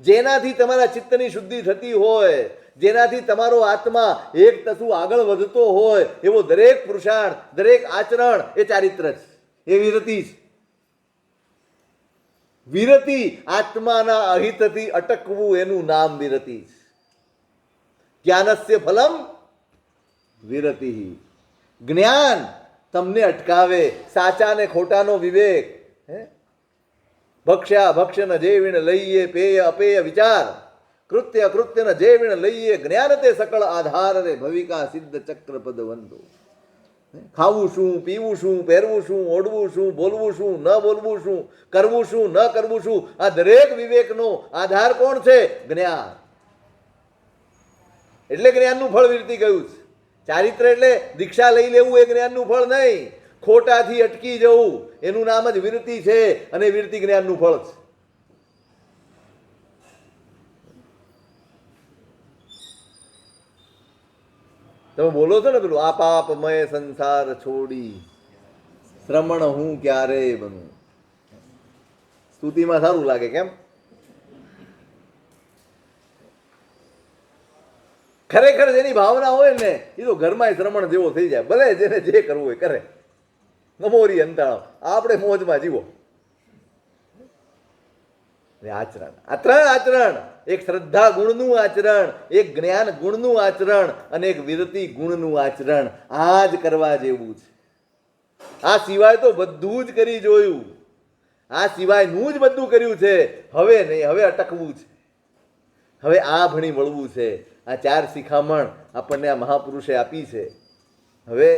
જેનાથી તમારા ચિત્તની શુદ્ધિ થતી હોય, જેનાથી તમારો આત્મા એક તસુ આગળ વધતો હોય, એવો દરેક પુરુષાર્થ, દરેક આચરણ એ ચારિત્ર છે, એ વિરતિ છે. વિરતિ, આત્માના અહિતથી અટકવું, એનું નામ વિરતિ છે. જ્ઞાનસ્ય ફલમ વિરતિ. જ્ઞાન તમને અટકાવે, સાચા ને ખોટાનો વિવેક. ભક્ષ્યા ભક્ષ્ય ન જેવીણ લઈએ, પેય અપેય વિચાર, કૃત્ય કૃત્ય ન જેવીણ લઈએ, જ્ઞાન તે સકળ આધાર રે, ભવિકા સિદ્ધ ચક્ર પદ વંદો. ખાવું શું, પીવું શું, પહેરવું શું, ઓઢવું શું, બોલવું શું, ન બોલવું શું, કરવું શું, ન કરવું શું, આ દરેક વિવેકનો આધાર કોણ છે? જ્ઞાન. એટલે જ્ઞાનનું ફળ વિરતિ ગયું છે. ચારિત્ર એટલે દીક્ષા લઈ લેવું એ જ્ઞાનનું ફળ નહીં, ખોટાથી અટકી જવું એનું નામ જ વિરતિ છે, અને વિરતિ જ્ઞાનનું ફળ છે. તમે બોલો છો ને પેલું, આપાપમય સંસાર છોડી શ્રમણ હું ક્યારે બનું. સ્તુતિમાં સારું લાગે, કેમ? ખરેખર જેની ભાવના હોય ને એ તો ઘરમાં શ્રમણ જેવો થઈ જાય. ભલે જેને જે કરવું હોય કરે, નમોરી અંતાણો, આપણે મોજમાં જીવો. આચરણ, આ 3 આચરણ, એક શ્રદ્ધા ગુણનું આચરણ, એક જ્ઞાન ગુણનું આચરણ, અને એક વિરતિ ગુણનું આચરણ, આ જ કરવા જેવું છે. આ સિવાય તો બધું જ કરી જોયું, આ સિવાયનું જ બધું કર્યું છે. હવે નહીં, હવે અટકવું છે, હવે આ ભણી વળવું છે. આ 4 શિખામણ આપણને આ મહાપુરુષે આપી છે. હવે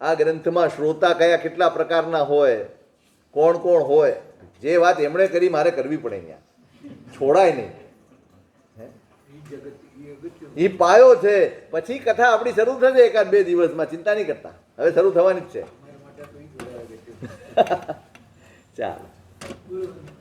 આ ગ્રંથમાં શ્રોતા કયા કેટલા પ્રકારના હોય, કોણ કોણ હોય, જે વાત એમણે કરી મારે કરવી પડે, અહીંયા છોડાય નહીં. એ પાયો છે. પછી કથા આપણી શરૂ થશે 1-2 દિવસમાં, ચિંતા નહીં કરતા, હવે શરૂ થવાની જ છે. ચાલો. બરોબર